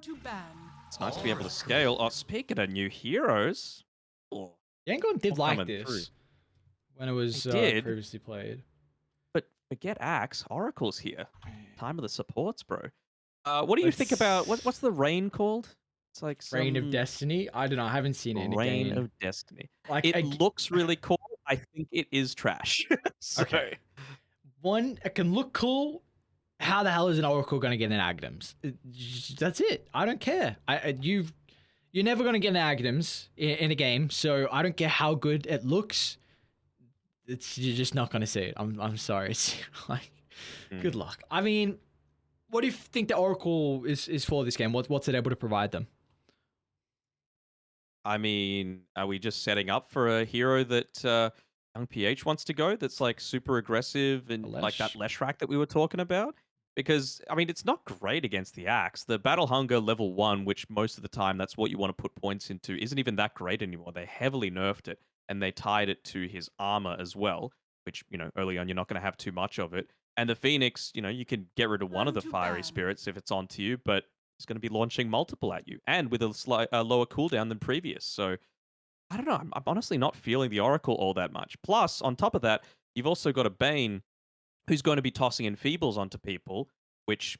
to ban. It's nice to be able to scale. Oh, speaking of new heroes, oh, Yangon did all like coming through. this when it They was did, previously played. but forget Axe. Oracle's here. Time of the supports, bro. What do you think about what's Let's the rain called? It's like Reign of some Destiny. I don't know. I haven't seen it in a Reign game. of Destiny. Like, It looks really cool. I think it is trash. So okay, one, it can look cool. How the hell is an Oracle going to get an Agdams? That's it. I don't care. You're never going to get an Agdams in a game, so I don't care how good it looks. You're just not going to see it. I'm sorry. It's like, good luck. I mean, what do you think the Oracle is for this game? What's it able to provide them? I mean, are we just setting up for a hero that young PH wants to go? That's like super aggressive and like that Lesh? Leshrac that we were talking about? Because I mean, it's not great against the Axe. The Battle Hunger level 1, which most of the time that's what you want to put points into, isn't even that great anymore. They heavily nerfed it and they tied it to his armor as well, which early on you're not going to have too much of it. And the Phoenix, you can get rid of one of Turn the to fiery ban. spirits if it's onto you, but it's going to be launching multiple at you and with a lower cooldown than previous. So I don't know. I'm honestly not feeling the Oracle all that much. Plus, on top of that, you've also got a Bane who's going to be tossing Enfeebles onto people, which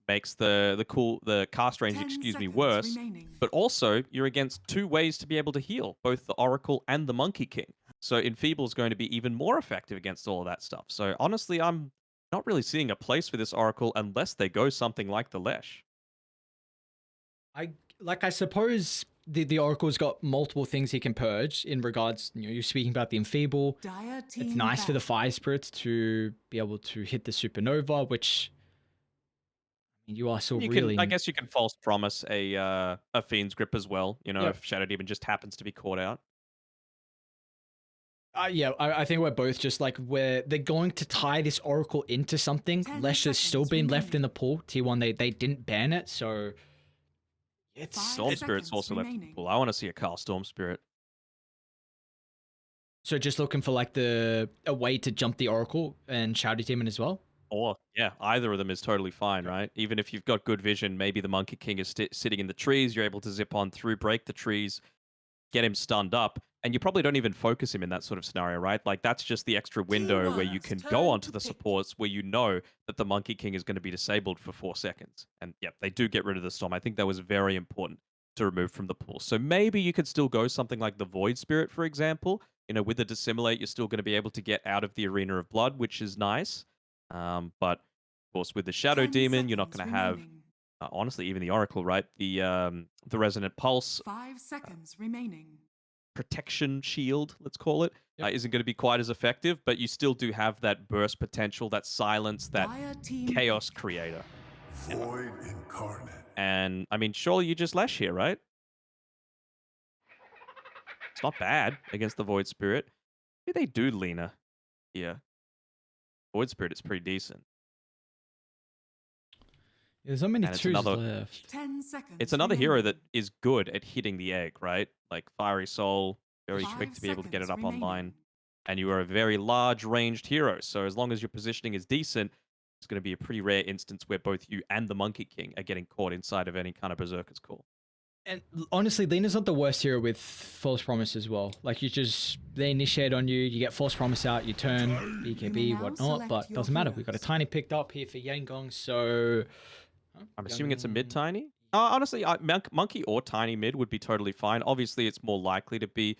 makes the cast range, 10 seconds worse. remaining. But also, you're against two ways to be able to heal, both the Oracle and the Monkey King. So Enfeeble is going to be even more effective against all of that stuff. So honestly, I'm not really seeing a place for this Oracle unless they go something like the Lesh. I suppose the Oracle's got multiple things he can purge in regards. You're speaking about the Enfeeble. Dire It's team nice for the ban. Fire Spirits to be able to hit the Supernova, which you are still You can, I really. guess, you can false promise a Fiend's Grip as well. Yep. If Shadow Demon just happens to be caught out. Yeah, I think we're both just like where they're going to tie this Oracle into something. 10 Lesh has still seconds been left in remaining. the pool. T1 they didn't ban it, so it's 5 Storm Spirit's seconds also left in the remaining. pool. I want to see a Carl Storm Spirit. so just looking for like a way to jump the Oracle and Shadow Demon as well. Or, yeah, either of them is totally fine, Okay. right? Even if you've got good vision, maybe the Monkey King is sitting in the trees, you're able to zip on through, break the trees, get him stunned up, and you probably don't even focus him in that sort of scenario, right? Like, that's just the extra window where you T1's can go turn onto to the pick. supports where you know that the Monkey King is going to be disabled for 4 seconds. And, yep, they do get rid of the Storm. I think that was very important to remove from the pool. So maybe you could still go something like the Void Spirit, for example. With the Dissimulate, you're still going to be able to get out of the Arena of Blood, which is nice. But course, with the Shadow 10 Demon, you're not seconds going to have, remaining. honestly, even the Oracle, right? The Resonant Pulse 5 seconds remaining. protection shield, let's call it, Yep. isn't going to be quite as effective, but you still do have that burst potential, that silence, that Dire team chaos pick. creator. Void incarnate. And I mean, surely you just Lash here, right? It's not bad against the Void Spirit. Maybe they do Lena here. Void Spirit is pretty decent. There's not many And twos left. 10 seconds. it's another hero remaining. that is good at hitting the egg, right? Like Fiery Soul, very 5 quick to be able to get it seconds up online. remaining. And you are a very large ranged hero. So as long as your positioning is decent, it's going to be a pretty rare instance where both you and the Monkey King are getting caught inside of any kind of Berserker's Call. And honestly, Lena's not the worst hero with false promise as well. Like they initiate on you, you get false promise out, you turn BKB, now whatnot, select but your doesn't matter. We got a heroes. tiny picked up here for Yangon, so I'm assuming it's a mid Yangon- tiny. Honestly, Monkey or Tiny mid would be totally fine. Obviously, it's more likely to be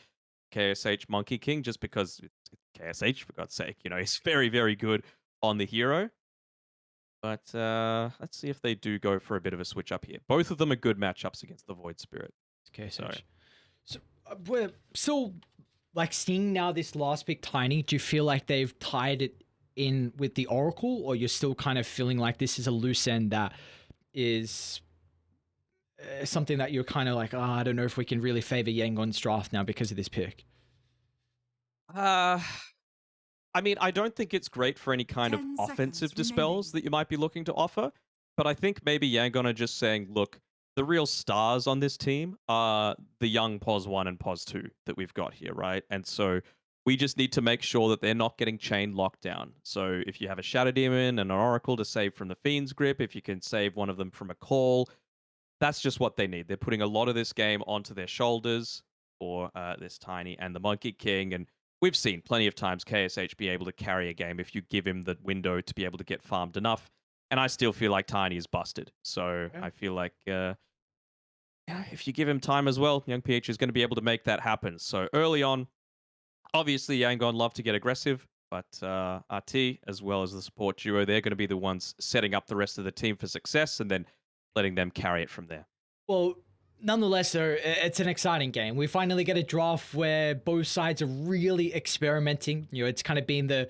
KSH Monkey King just because it's KSH, for God's sake. He's very, very good on the hero. But let's see if they do go for a bit of a switch up here. Both of them are good matchups against the Void Spirit. Okay, So we're still like seeing now this last pick tiny. Do you feel like they've tied it in with the Oracle, or you're still kind of feeling like this is a loose end that is something that you're kind of like, I don't know if we can really favor Yangon's draft now because of this pick? Uh, I mean, I don't think it's great for any kind of 10 offensive seconds dispels remaining. that you might be looking to offer. But I think maybe Yangon are just saying, look, the real stars on this team are the young POS 1 and POS 2 that we've got here, right? And so we just need to make sure that they're not getting chain locked down. So if you have a Shadow Demon and an Oracle to save from the Fiend's Grip, if you can save one of them from a call, that's just what they need. They're putting a lot of this game onto their shoulders for this Tiny and the Monkey King. And we've seen plenty of times KSH be able to carry a game if you give him the window to be able to get farmed enough. And I still feel like Tiny is busted. So I feel like yeah, if you give him time as well, young PH is going to be able to make that happen. So early on, obviously Yangon love to get aggressive, but RT as well as the support duo, they're going to be the ones setting up the rest of the team for success and then letting them carry it from there. Well, nonetheless, though, it's an exciting game. We finally get a draft where both sides are really experimenting. You know, it's kind of been the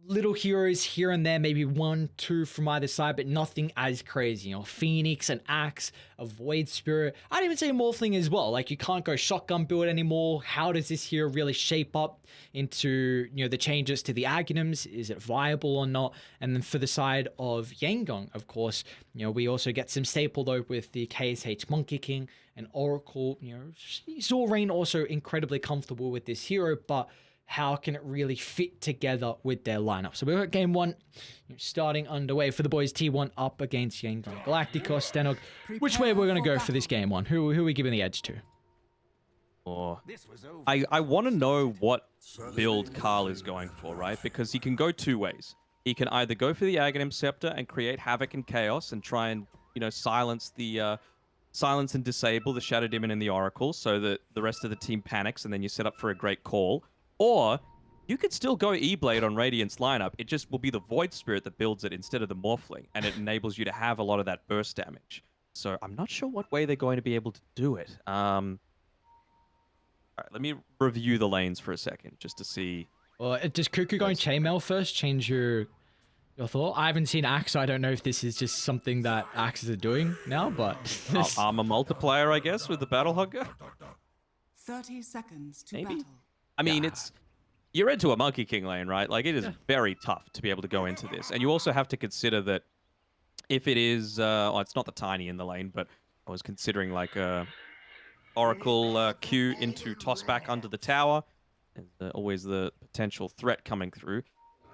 little heroes here and there, maybe 1, 2 from either side, but nothing as crazy. You know, Phoenix and Axe, a Void Spirit. I'd even say Morphling as well. Like, you can't go shotgun build anymore. How does this hero really shape up into, you know, the changes to the Aghanims? Is it viable or not? And then for the side of Yangon, of course, you know, we also get some staple though with the KSH Monkey King and Oracle. You know, Zorain also incredibly comfortable with this hero, but how can it really fit together with their lineup? So we've got game 1 starting underway for the boys. T1 up against Yangon. Galacticos, Danog. Which way we're going to go for this game 1? Who are we giving the edge to? Or I want to know what build Carl is going for, right? Because he can go 2 ways. He can either go for the Aghanim Scepter and create havoc and chaos and try and, you know, silence and disable the Shadow Demon and the Oracle so that the rest of the team panics and then you set up for a great call. Or you could still go E-Blade on Radiant's lineup. It just will be the Void Spirit that builds it instead of the Morphling, and it enables you to have a lot of that burst damage. So I'm not sure what way they're going to be able to do it. All right, let me review the lanes for a second just to see. Well, does Cuckoo going chainmail first change your thought? I haven't seen Axe, so I don't know if this is just something that Axes are doing now, but... I'm a multiplier, I guess, with the Battle Hugger. 30 seconds to Maybe? battle. I mean, you're into a Monkey King lane, right? Like, it is very tough to be able to go into this. And you also have to consider that if it is... well, it's not the Tiny in the lane, but I was considering, like, Oracle Q into toss back under the tower. There's always the potential threat coming through.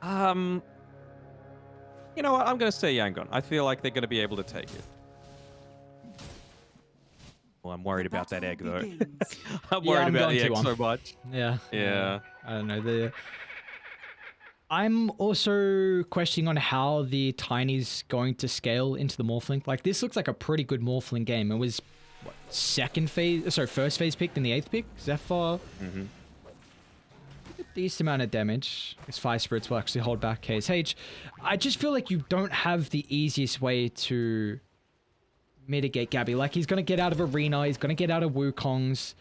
You know what? I'm going to say Yangon. I feel like they're going to be able to take it. Well, I'm worried about that egg, though. I'm worried about the egg so much. Yeah. Yeah. I don't know. I'm also questioning on how the Tiny's going to scale into the Morphling. Like, this looks like a pretty good Morphling game. It was, what, first phase picked in the 8th pick? Zephyr? Mm-hmm. A decent amount of damage. His Fire Spirits will actually hold back KSH. I just feel like you don't have the easiest way to mitigate Gabby. Like, he's going to get out of Arena, he's going to get out of Wukong's.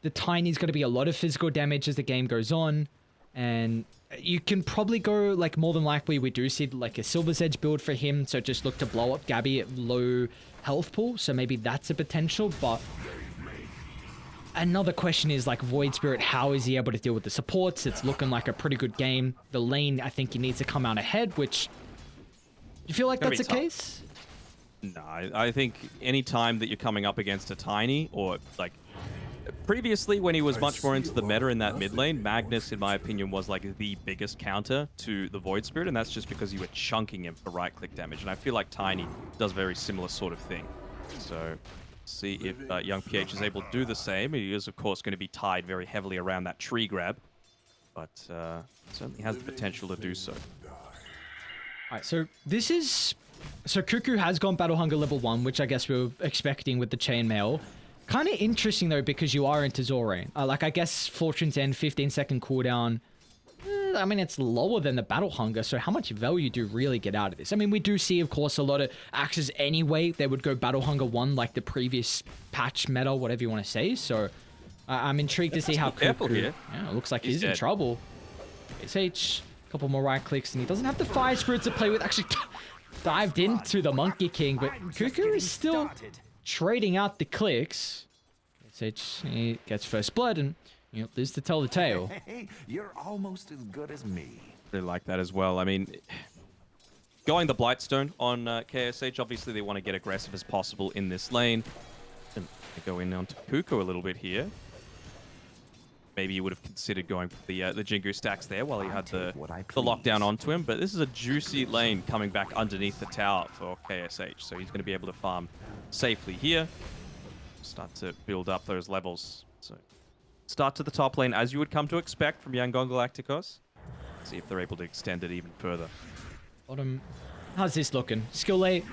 The Tiny's going to be a lot of physical damage as the game goes on, and you can probably go, like, more than likely we do see like a Silver's Edge build for him, so just look to blow up Gabby at low health pool, so maybe that's a potential. But another question is, like, Void Spirit, how is he able to deal with the supports? It's looking like a pretty good game. The lane, I think he needs to come out ahead, which, you feel like that's the case? No, I think any time that you're coming up against a Tiny, or like previously when he was much more into the meta in that mid lane, Magnus, in my opinion, was like the biggest counter to the Void Spirit, and that's just because you were chunking him for right-click damage. And I feel like Tiny does a very similar sort of thing. So see if young PH is able to do the same. He is, of course, going to be tied very heavily around that tree grab, but certainly has the potential to do so. Alright, so this is... So Cuckoo has gone Battle Hunger level 1, which I guess we were expecting with the chainmail. Kind of interesting, though, because you are into Zorain. Like, I guess Fortune's End, 15-second cooldown. I mean, it's lower than the Battle Hunger, so how much value do you really get out of this? I mean, we do see, of course, a lot of axes anyway. They would go Battle Hunger 1, like the previous patch meta, whatever you want to say. So I'm intrigued to see how Cuckoo... Here. Yeah, it looks like he's in dead. trouble. SH, a couple more right clicks, and he doesn't have the Fire Spirits to play with. Actually... dived into the Monkey King, but Cuckoo is still trading out the clicks. He gets first blood and, you know, lives to tell the tale. Hey, you're almost as good as me. Really like that as well. I mean, going the Blightstone on KSH, obviously they want to get aggressive as possible in this lane. And go in onto Cuckoo a little bit here. Maybe you would have considered going for the Jingu stacks there while he had the lockdown onto him. But this is a juicy lane coming back underneath the tower for KSH. So he's going to be able to farm safely here. Start to build up those levels. So start to the top lane as you would come to expect from Yangon Galacticos. See if they're able to extend it even further. Bottom. How's this looking? Skill late.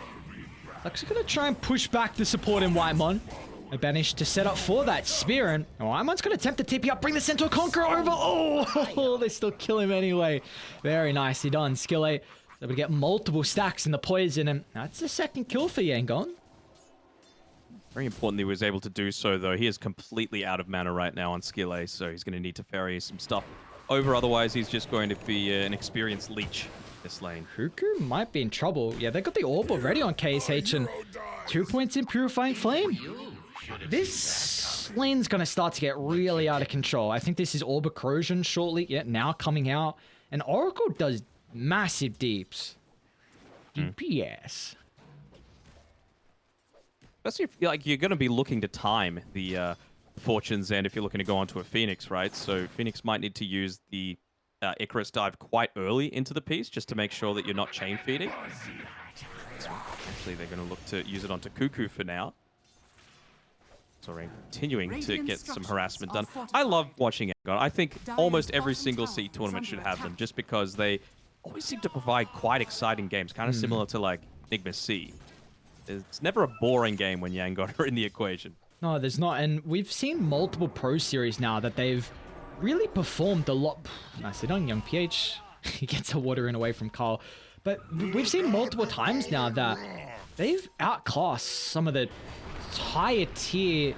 Actually gonna try and push back the support in Whitemon. They managed to set up for that spear, and Whitemon's gonna attempt to TP up, bring the Centaur Conqueror over. Oh, they still kill him anyway. Very nicely done. Skill 8. So we get multiple stacks in the poison, and that's the second kill for Yangon. Very important that he was able to do so, though. He is completely out of mana right now on skill A, so he's going to need to ferry some stuff over. Otherwise, he's just going to be an experienced leech this lane. Cuckoo might be in trouble. Yeah, they got the orb already on KSH, and 2 points in Purifying Flame. This lane's going to start to get really out of control. I think this is Orb of Corrosion shortly. Yeah, now coming out. And Oracle does massive deeps. DPS. Especially if you're going to be looking to time the fortunes, and if you're looking to go onto a Phoenix, right? So Phoenix might need to use the Icarus dive quite early into the piece just to make sure that you're not chain feeding. So actually, they're going to look to use it onto Cuckoo for now. Sorry, continuing to get some harassment done. I love watching Yangon. I think almost every single C tournament should have them, just because they always seem to provide quite exciting games, kind of similar to like Enigma C. It's never a boring game when Yangon are in the equation. No, there's not. And we've seen multiple Pro Series now that they've really performed a lot. Nicely done, Young PH. He gets the water in away from Carl. But we've seen multiple times now that they've outclassed some of the higher tier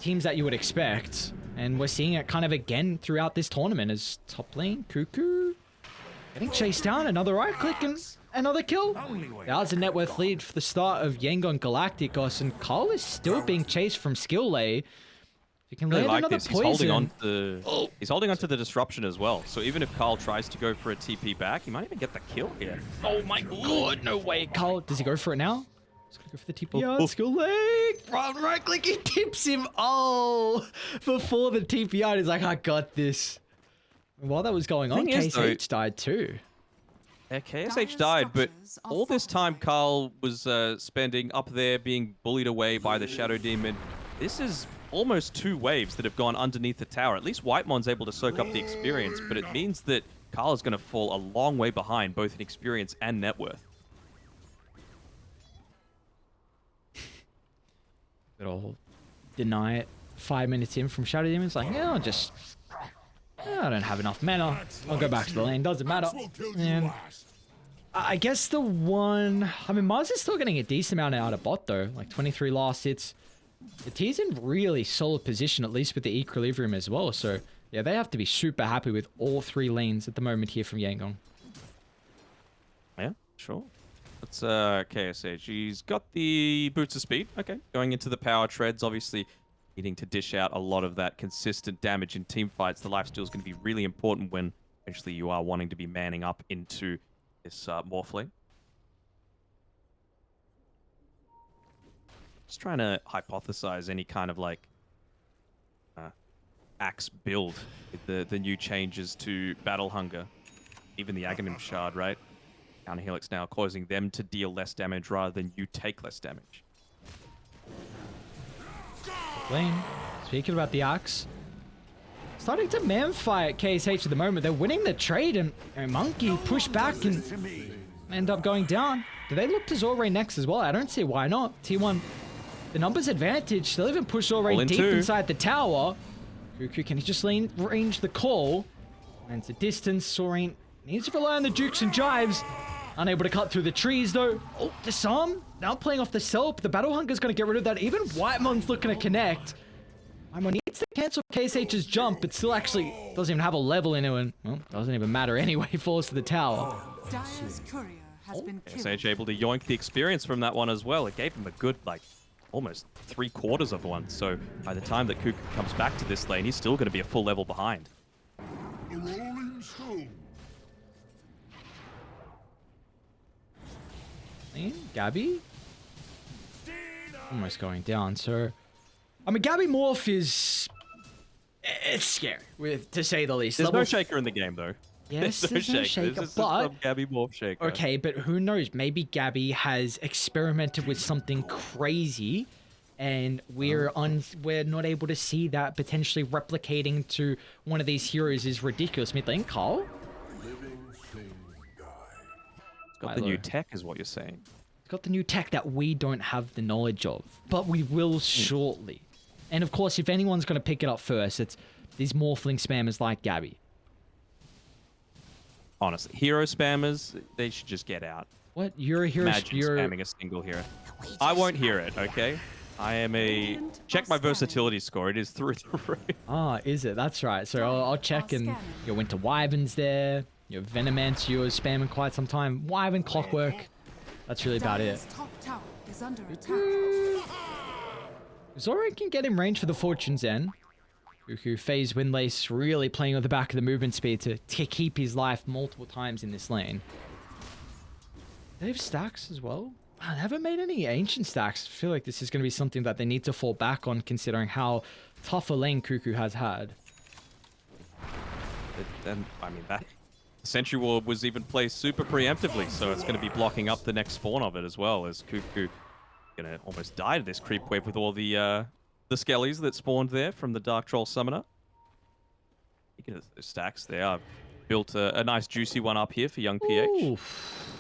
teams that you would expect. And we're seeing it kind of again throughout this tournament as top lane, Cuckoo getting chased down. Another right click and another kill. That was a net worth lead for the start of Yangon Galacticos, and Carl is still being chased from skill lane. If you can really land like another this. poison. He's holding on to the disruption as well. So even if Carl tries to go for a TP back, he might even get the kill here. Oh my god, no way. Carl, does he go for it now? He's gonna go for the TP. Yeah, skill leg. Right click, he tips him. Oh, before the TP out, he's like, I got this. And while that was going on, KSH died too. Yeah, KSH died, but all this time Carl was spending up there being bullied away by the Shadow Demon. This is almost 2 waves that have gone underneath the tower. At least Whitemon's able to soak up the experience, but it means that Carl is going to fall a long way behind, both in experience and net worth. It'll deny it 5 minutes in from Shadow Demon. It's like, yeah, I don't have enough mana. I'll go back to the lane. Doesn't matter. And I guess the one... I mean, Mars is still getting a decent amount out of bot, though. Like 23 last hits. The T's in really solid position, at least with the equilibrium as well. So, yeah, they have to be super happy with all 3 lanes at the moment here from Yangon. Yeah, sure. That's KSH. He's got the boots of speed. Okay, going into the power treads, obviously needing to dish out a lot of that consistent damage in team fights. The lifesteal is going to be really important when eventually you are wanting to be manning up into this morph lane. Just trying to hypothesize any kind of like axe build with the new changes to Battle Hunger. Even the Aghanim Shard, right? Counter Helix now causing them to deal less damage rather than you take less damage. Lane, speaking about the Axe, starting to man fight KSH at the moment. They're winning the trade, and Monkey push back and end up going down. Do they look to Zoray next as well? I don't see why not. T1, the numbers advantage. They'll even push Zoray deep inside the tower. Cuckoo, can he just range the call? And the distance. Zoray needs to rely on the Dukes and Jives. Unable to cut through the trees, though. Oh, disarm. Now playing off the Selp. The Battle Hunger's going to get rid of that. Even Whitemon's looking to connect. Whitemon needs to cancel KSH's jump, but still actually doesn't even have a level in it. And, well, doesn't even matter anyway. Falls to the tower. Dire's courier has been killed. KSH able to yoink the experience from that one as well. It gave him a good, like, almost 3/4 of one. So by the time that Cuckoo comes back to this lane, he's still going to be a full level behind. The Rolling Stone. Gabby? Almost going down, so... I mean, Gabby Morph is... It's scary, to say the least. There's no Shaker in the game, though. Yes, there's no shaker, This is but some Gabby Morph shaker. okay, but who knows? Maybe Gabby has experimented with something crazy, and we're not able to see that. Potentially replicating to one of these heroes is ridiculous. Me think, Carl? Living thing die. It's got the new tech, is what you're saying. It's got the new tech that we don't have the knowledge of, but we will shortly. And of course, if anyone's going to pick it up first, it's these morphling spammers like Gabby. Honestly, hero spammers, they should just get out. What? You're a hero? Imagine spamming a single hero. I won't hear it, okay? I am a... Check my versatility score. It is through the roof. Ah, is it? That's right. So I'll check, and your Winter Wyvern's there. Your Venomancer, you're spamming quite some time. Wyvern, Clockwork. That's really about it. Dire's top tower is under attack. Zora can get in range for the Fortune's End. Cuckoo, FaZe, Windlace really playing with the back of the movement speed to keep his life multiple times in this lane. They have stacks as well. They haven't made any ancient stacks. I feel like this is going to be something that they need to fall back on, considering how tough a lane Cuckoo has had. Then, I mean, that Sentry Ward was even placed super preemptively, so it's going to be blocking up the next spawn of it as well, as Cuckoo going to almost die to this creep wave with all the skellies that spawned there from the Dark Troll Summoner. Speaking of those stacks there, I've built a nice juicy one up here for young PH. Oof.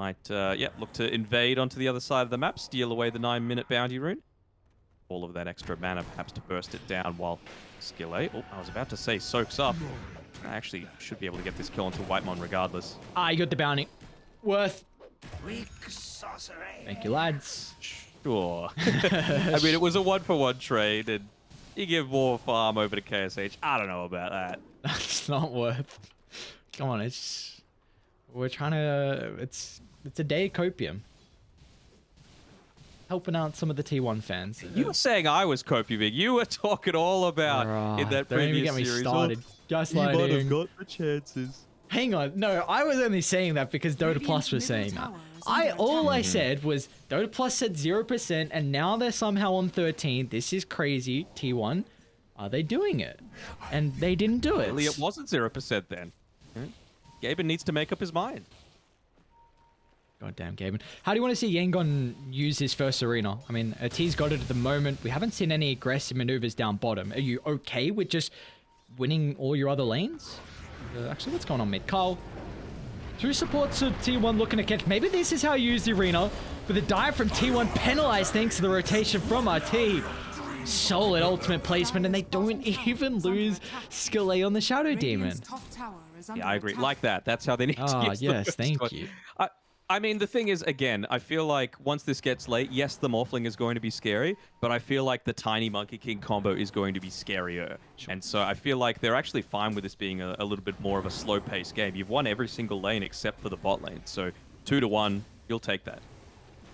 Might, yeah, look to invade onto the other side of the map, steal away the 9-minute bounty rune. All of that extra mana perhaps to burst it down while skill A, oh, I was about to say soaks up. I actually should be able to get this kill onto Whitemon regardless. Ah, you got the bounty. Worth. Weak sorcery. Thank you, lads. Sure. I mean, it was a 1-for-1 trade, and you give more farm over to KSH. I don't know about that. That's not worth. Come on, we're trying to. It's a day of copium. Helping out some of the T1 fans. You were saying I was coping. You were talking all about in that don't even previous get me series. started. Gaslighting. You might have got the chances. Hang on, no, I was only saying that because Dota Plus was saying that. All I said was Dota Plus said 0%, and now they're somehow on 13. This is crazy. T1, are they doing it? And they didn't do it. Really, it wasn't 0% then. Gaben needs to make up his mind. Goddamn, Gaben. How do you want to see Yangon use his first arena? I mean, T's got it at the moment. We haven't seen any aggressive maneuvers down bottom. Are you okay with just winning all your other lanes? Actually, what's going on mid? Carl. 2 supports of T1 looking to catch. Maybe this is how you use the arena. But the dive from T1 penalized thanks to the rotation from RT. Solid ultimate placement, and they don't even lose skill A on the Shadow Demon. Yeah, I agree. Like that. That's how they need to use yes, the thank first you. one. I mean, the thing is, again, I feel like once this gets late, yes, the Morphling is going to be scary, but I feel like the Tiny Monkey King combo is going to be scarier. Sure. And so I feel like they're actually fine with this being a little bit more of a slow-paced game. You've won every single lane except for the bot lane, so 2-1, you'll take that.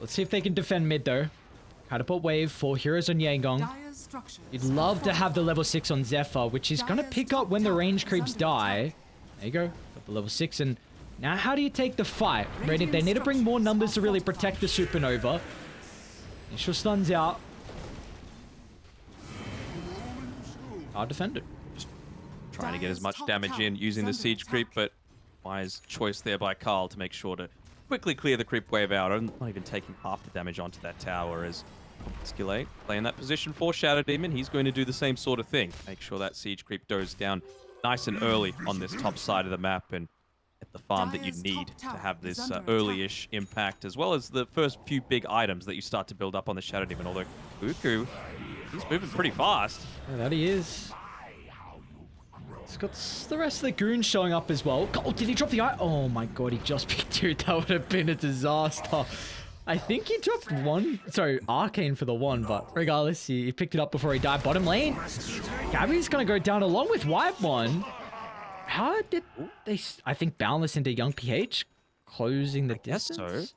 Let's see if they can defend mid, though. Catapult wave, 4 heroes on Yangon. You'd love to have the level 6 on Zephyr, which is going to pick up when the range creeps die. There you go, got the level 6, and now how do you take the fight? Ready? They need to bring more numbers to really protect the Supernova. Initial stuns out. Hard defended. Just trying to get as much damage in using the siege creep, but wise choice there by Carl to make sure to quickly clear the creep wave out. I'm not even taking half the damage onto that tower as Skill 8 playing that position for Shadow Demon. He's going to do the same sort of thing. Make sure that siege creep goes down nice and early on this top side of the map and get the farm that you need to have this early-ish impact, as well as the first few big items that you start to build up on the Shadow Demon. Although Cuckoo, he's moving pretty fast. Yeah, that he is. He's got the rest of the goons showing up as well. Oh, did he drop the eye? Oh my god, he just picked 2. That would have been a disaster. I think he dropped 1. Sorry, Arcane for the 1, but regardless, he picked it up before he died. Bottom lane. Gabby's going to go down along with Whitemon. How did they... I think Boundless into Young PH, closing the distance? Yes, so.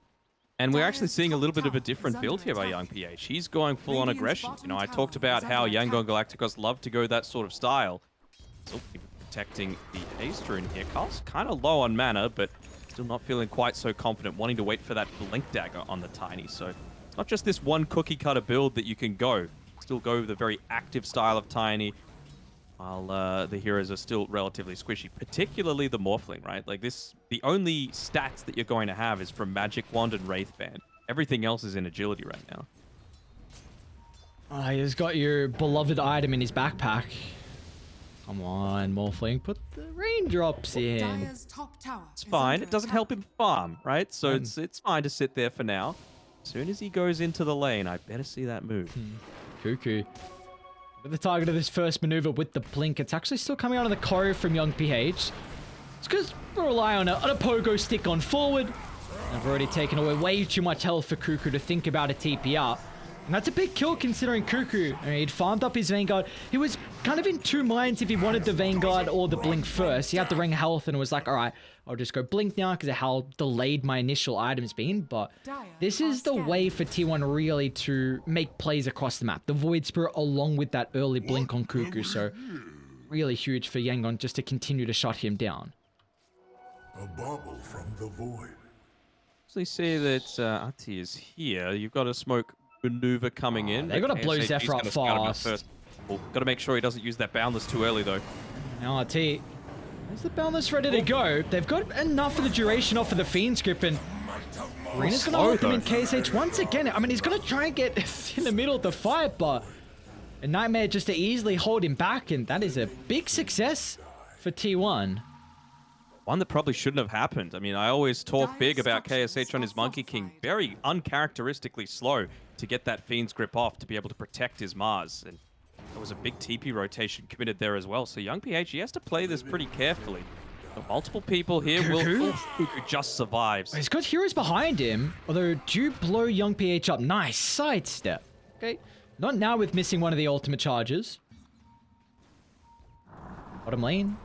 And we're actually seeing a little bit of a different build here by Young PH. He's going full-on aggression. You know, I talked about how Yangon Galacticos love to go that sort of style. Still protecting the haste rune here. Carl's kind of low on mana, but still not feeling quite so confident, wanting to wait for that blink dagger on the Tiny. So it's not just this one cookie cutter build that you can go. Still go with a very active style of Tiny. while the heroes are still relatively squishy, particularly the Morphling, right? Like this, the only stats that you're going to have is from Magic Wand and Wraith Band. Everything else is in agility right now. He's got your beloved item in his backpack. Come on, Morphling, put the raindrops in. Dire's top tower. It's is fine. under It doesn't attack. help him farm, right? So it's fine to sit there for now. As soon as he goes into the lane, I better see that move. Cuckoo. But the target of this first maneuver with the blink, it's actually still coming out of the choreo from Young PH. It's because we rely on a pogo stick on forward. I've already taken away way too much health for Cuckoo to think about a TP up. And that's a big kill considering Cuckoo. I mean, he'd farmed up his Vanguard. He was kind of in two minds if he wanted the Vanguard or the Blink first. He had the ring health and was like, all right, I'll just go Blink now because of how delayed my initial item's been. But this is the way for T1 really to make plays across the map. The Void Spirit along with that early Blink on Cuckoo. So really huge for Yangon just to continue to shut him down. A bauble from the void. So you see that Ati is here. You've got a smoke maneuver coming in. They gotta but blow KSH's Zephyr up gonna scout him out fast. first. Got to make sure he doesn't use that boundless too early, though. Now RT. Is the Boundless ready to go? They've got enough of the duration off of the Fiend Script, and Arena's gonna hold him in KSH once again. I mean, he's gonna try and get in the middle of the fight, but a Nightmare just to easily hold him back, and that is a big success for T1. One that probably shouldn't have happened. I mean, I always talk big about KSH on his Monkey King. Very uncharacteristically slow to get that Fiend's Grip off to be able to protect his Mars. And there was a big TP rotation committed there as well. So Young PH, he has to play this pretty carefully. So multiple people here will just survives. He's got heroes behind him, although do you blow Young PH up? Nice sidestep. Okay, not now with missing one of the ultimate charges. Bottom lane.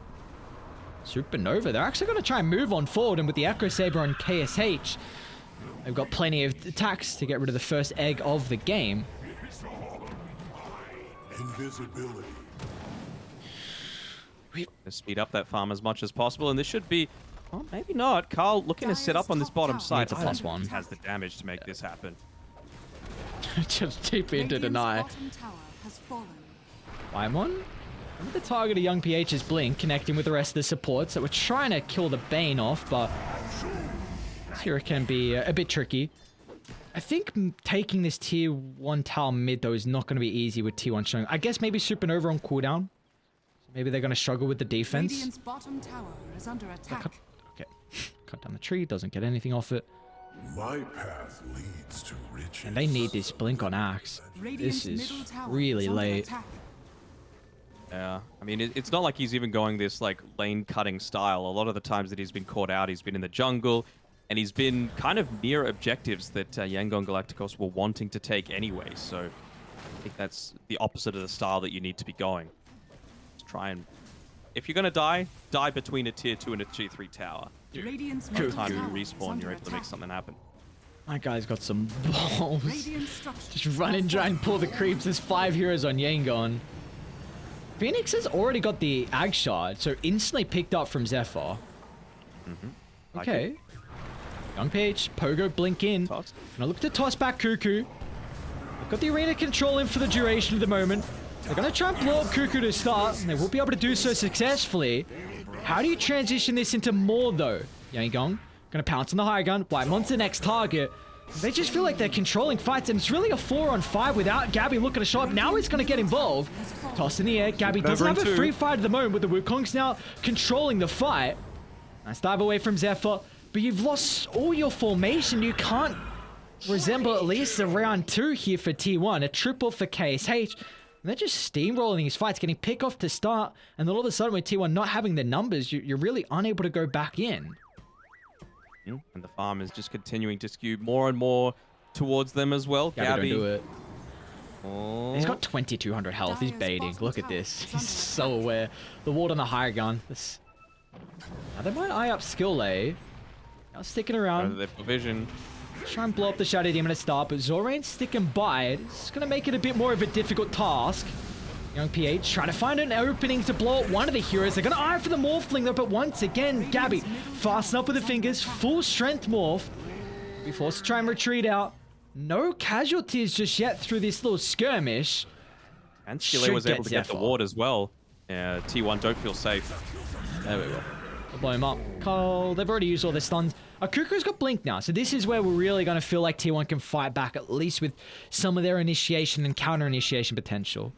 Supernova, they're actually going to try and move on forward, and with the Echo Saber on KSH, they've got plenty of attacks to get rid of the first egg of the game. Invisibility. To speed up that farm as much as possible, and this should be, well, maybe not. Carl looking to set up on this bottom side. Needs a +1. He has the damage to make this happen. Just TP into Radiant's deny. bottom tower has fallen. Paimon? The target of Young PH's Blink connecting with the rest of the supports that were trying to kill the Bane off, but here it can be a bit tricky. I think taking this tier 1 tower mid though is not going to be easy with T1 showing. I guess maybe Supernova on cooldown. So maybe they're going to struggle with the defense. Radiant's bottom tower is under attack. Okay, cut down the tree, doesn't get anything off it. My path leads to riches. And they need this Blink on Axe. Radiant's This is middle tower really is under late. attack. Yeah, I mean, it's not like he's even going this, like, lane-cutting style. A lot of the times that he's been caught out, he's been in the jungle, and he's been kind of near objectives that Yangon Galacticos were wanting to take anyway, so I think that's the opposite of the style that you need to be going. Let's try and... If you're going to die between a tier 2 and a tier 3 tower. Radiant's By the middle time you tower is respawn, under you're able to make attack. something happen. My guy's got some balls. Radiant structures Just run and try and pull the creeps. There's 5 heroes on Yangon. Phoenix has already got the Ag Shard, so instantly picked up from Zephyr. Like Okay. it. Young Page, Pogo, Blink in. Tossed. Gonna look to toss back Cuckoo. They've got the arena control in for the duration of the moment. They're gonna try and blow up Cuckoo to start, and they will be able to do so successfully. How do you transition this into more, though? Yangon, gonna pounce on the high gun. Whitemon's the next target. They just feel like they're controlling fights, and it's really a 4-on-5 without Gabby looking to show up. Now he's going to get involved. Toss in the air. Gabby doesn't have a free fight at the moment, with the Wukong's now controlling the fight. Nice dive away from Zephyr, but you've lost all your formation. You can't resemble at least a round 2 here for T1. A triple for KSH. And they're just steamrolling these fights, getting pick off to start, and then all of a sudden with T1 not having the numbers, you're really unable to go back in. And the farm is just continuing to skew more and more towards them as well. Gabby, don't do it. Oh. He's got 2200 health. He's baiting. Look at this. He's so aware. The ward on the higher gun. This... Now they might eye up skill A. Now sticking around. Their provision. Try and blow up the Shadow Demon at start, but Zorain's sticking by it. It's going to make it a bit more of a difficult task. Young PH trying to find an opening to blow up one of the heroes. They're going to eye for the Morphling though, but once again, Gabby fasten up with the fingers, full strength morph. Be forced to try and retreat out. No casualties just yet through this little skirmish. And Skille Should was able get to get the Zephyr. ward as well. Yeah, T1 don't feel safe. There we go. I'll blow him up. Cole, they've already used all their stuns. Kuku's got Blink now, so this is where we're really going to feel like T1 can fight back, at least with some of their initiation and counter-initiation potential.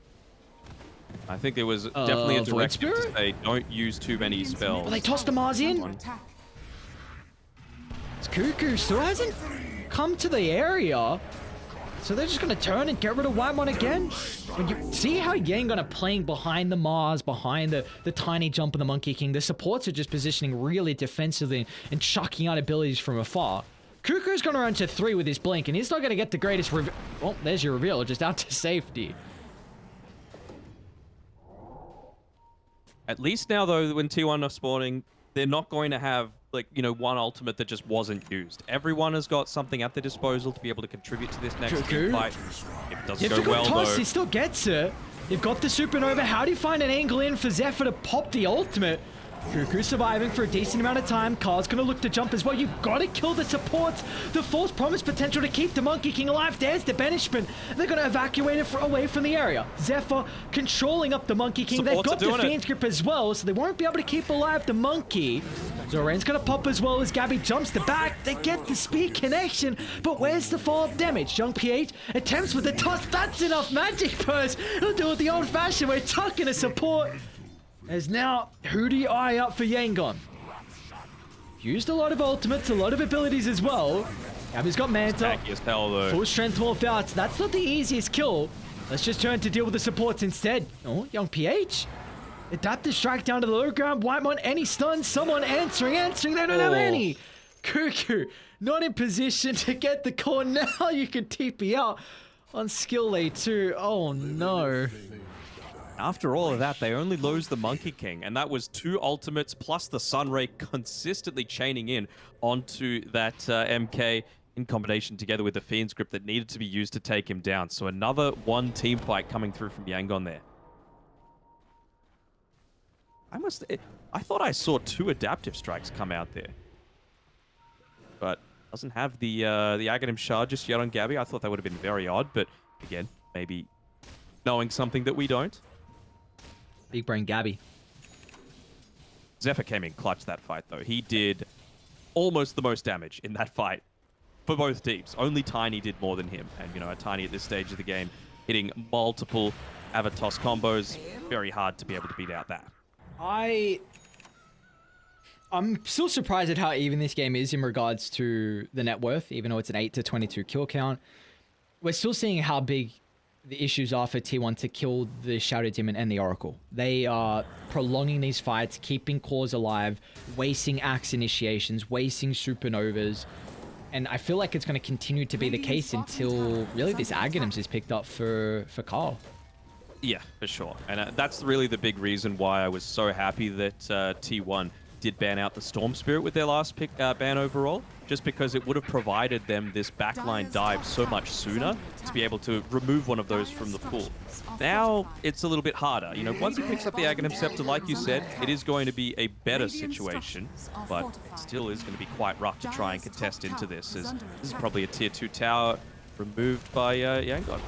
I think there was definitely a Void directive to Spirit? say don't use too many Radiant's spells. Well, they tossed the Mars in. Under attack. Kuku still hasn't come to the area. So they're just going to turn and get rid of Whitemon again? When you see how Yangon are playing behind the Mars, behind the tiny jump of the Monkey King, the supports are just positioning really defensively and chucking out abilities from afar. Kuku's going to run to 3 with his Blink, and he's not going to get the greatest reveal. Oh, there's your reveal, just out to safety. At least now, though, when T1 are spawning, they're not going to have, like, you know, one ultimate that just wasn't used. Everyone has got something at their disposal to be able to contribute to this next Kuku? fight. If it doesn't go Difficult well, toss, though, he still gets it. You've got the Supernova. How do you find an angle in for Zephyr to pop the ultimate? Kuku surviving for a decent amount of time. Carl's going to look to jump as well. You've got to kill the supports. The false promise potential to keep the Monkey King alive. There's the banishment. They're going to evacuate it away from the area. Zephyr controlling up the Monkey King. They've Supports got are the doing it. Fiend's Grip as well, so they won't be able to keep alive the Monkey. Zoran's going to pop as well as Gabby jumps the back. They get the speed connection, but where's the follow-up damage? Young PH attempts with the toss. That's enough magic burst. He'll do it the old-fashioned way, tucking a support. As now, who do you eye up for Yangon? Used a lot of ultimates, a lot of abilities as well. Gabby's got Manta. tanky as hell, though. Full strength morph outs. That's not the easiest kill. Let's just turn to deal with the supports instead. Oh, Young PH. Adaptive strike down to the low ground. Whitemon, any stuns? Someone answering. They don't have any. Kuku, not in position to get the core. Now you can TP out on skill A2. Oh no. After all of that, they only lose the Monkey King, and that was 2 ultimates plus the Sunray consistently chaining in onto that MK in combination together with the Fiend's Grip that needed to be used to take him down. So another 1 team fight coming through from Yangon there. I thought I saw 2 adaptive strikes come out there, but doesn't have the Aghanim Shard just yet on Gabby. I thought that would have been very odd, but again, maybe knowing something that we don't. Big brain Gabby. Zephyr came in clutch that fight, though. He did almost the most damage in that fight for both teams. Only Tiny did more than him. And, you know, a Tiny at this stage of the game hitting multiple Avatos combos. Very hard to be able to beat out that. I'm still surprised at how even this game is in regards to the net worth, even though it's an 8 to 22 kill count. We're still seeing how big the issues are for T1 to kill the Shadow Demon and the Oracle. They are prolonging these fights, keeping cores alive, wasting axe initiations, wasting supernovas. And I feel like it's going to continue to be the case until really this Aghanims is picked up for Carl. Yeah, for sure. And that's really the big reason why I was so happy that T1 did ban out the Storm Spirit with their last pick ban overall, just because it would have provided them this backline dive so much sooner to be able to remove one of those from the pool. Now it's a little bit harder. You know, once he picks up the Aghanim Scepter, like you said, it is going to be a better situation, but it still is going to be quite rough to try and contest into this, as this is probably a tier 2 tower removed by Yangon.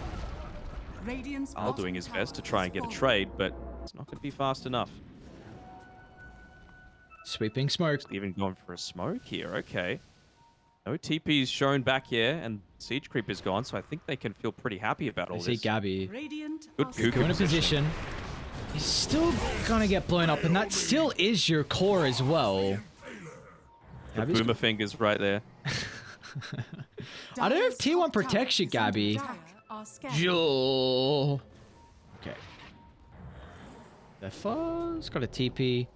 Al doing his best to try and get a trade, but it's not going to be fast enough. Sweeping smoke. Even going for a smoke here, okay. No TP's shown back here, and Siege Creep is gone, so I think they can feel pretty happy about all I see this. Gabby. Good Kuku in a position. He's still gonna get blown up, and that still is your core as well. The boomer fingers right there. I don't know if T1 protects you, Gabby. Joe. Okay. Zephyr's got a TP.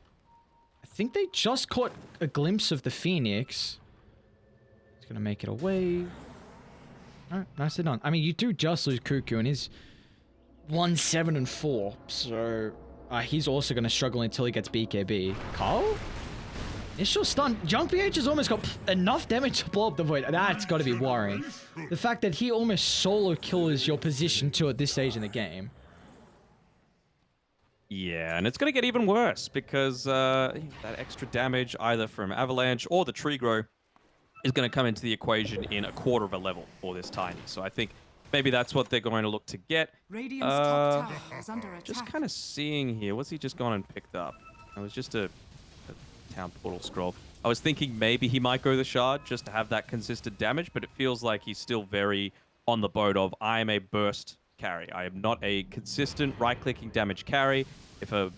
I think they just caught a glimpse of the Phoenix. He's gonna make it away. Alright, nicely done. I mean, you do just lose Kuku, and he's 1-7-4. So he's also gonna struggle until he gets BKB. Carl? Initial stun. Young PH has almost got enough damage to blow up the Void. That's got to be worrying. The fact that he almost solo kills your position 2 at this stage in the game. Yeah, and it's going to get even worse because that extra damage either from Avalanche or the Tree Grow is going to come into the equation in a quarter of a level for this Tiny. So I think maybe that's what they're going to look to get. Radiant's top tower is under attack. Just kind of seeing here. What's he just gone and picked up? It was just a town portal scroll. I was thinking maybe he might go the shard just to have that consistent damage, but it feels like he's still very on the boat of I am a burst carry. I am not a consistent right-clicking damage carry. If a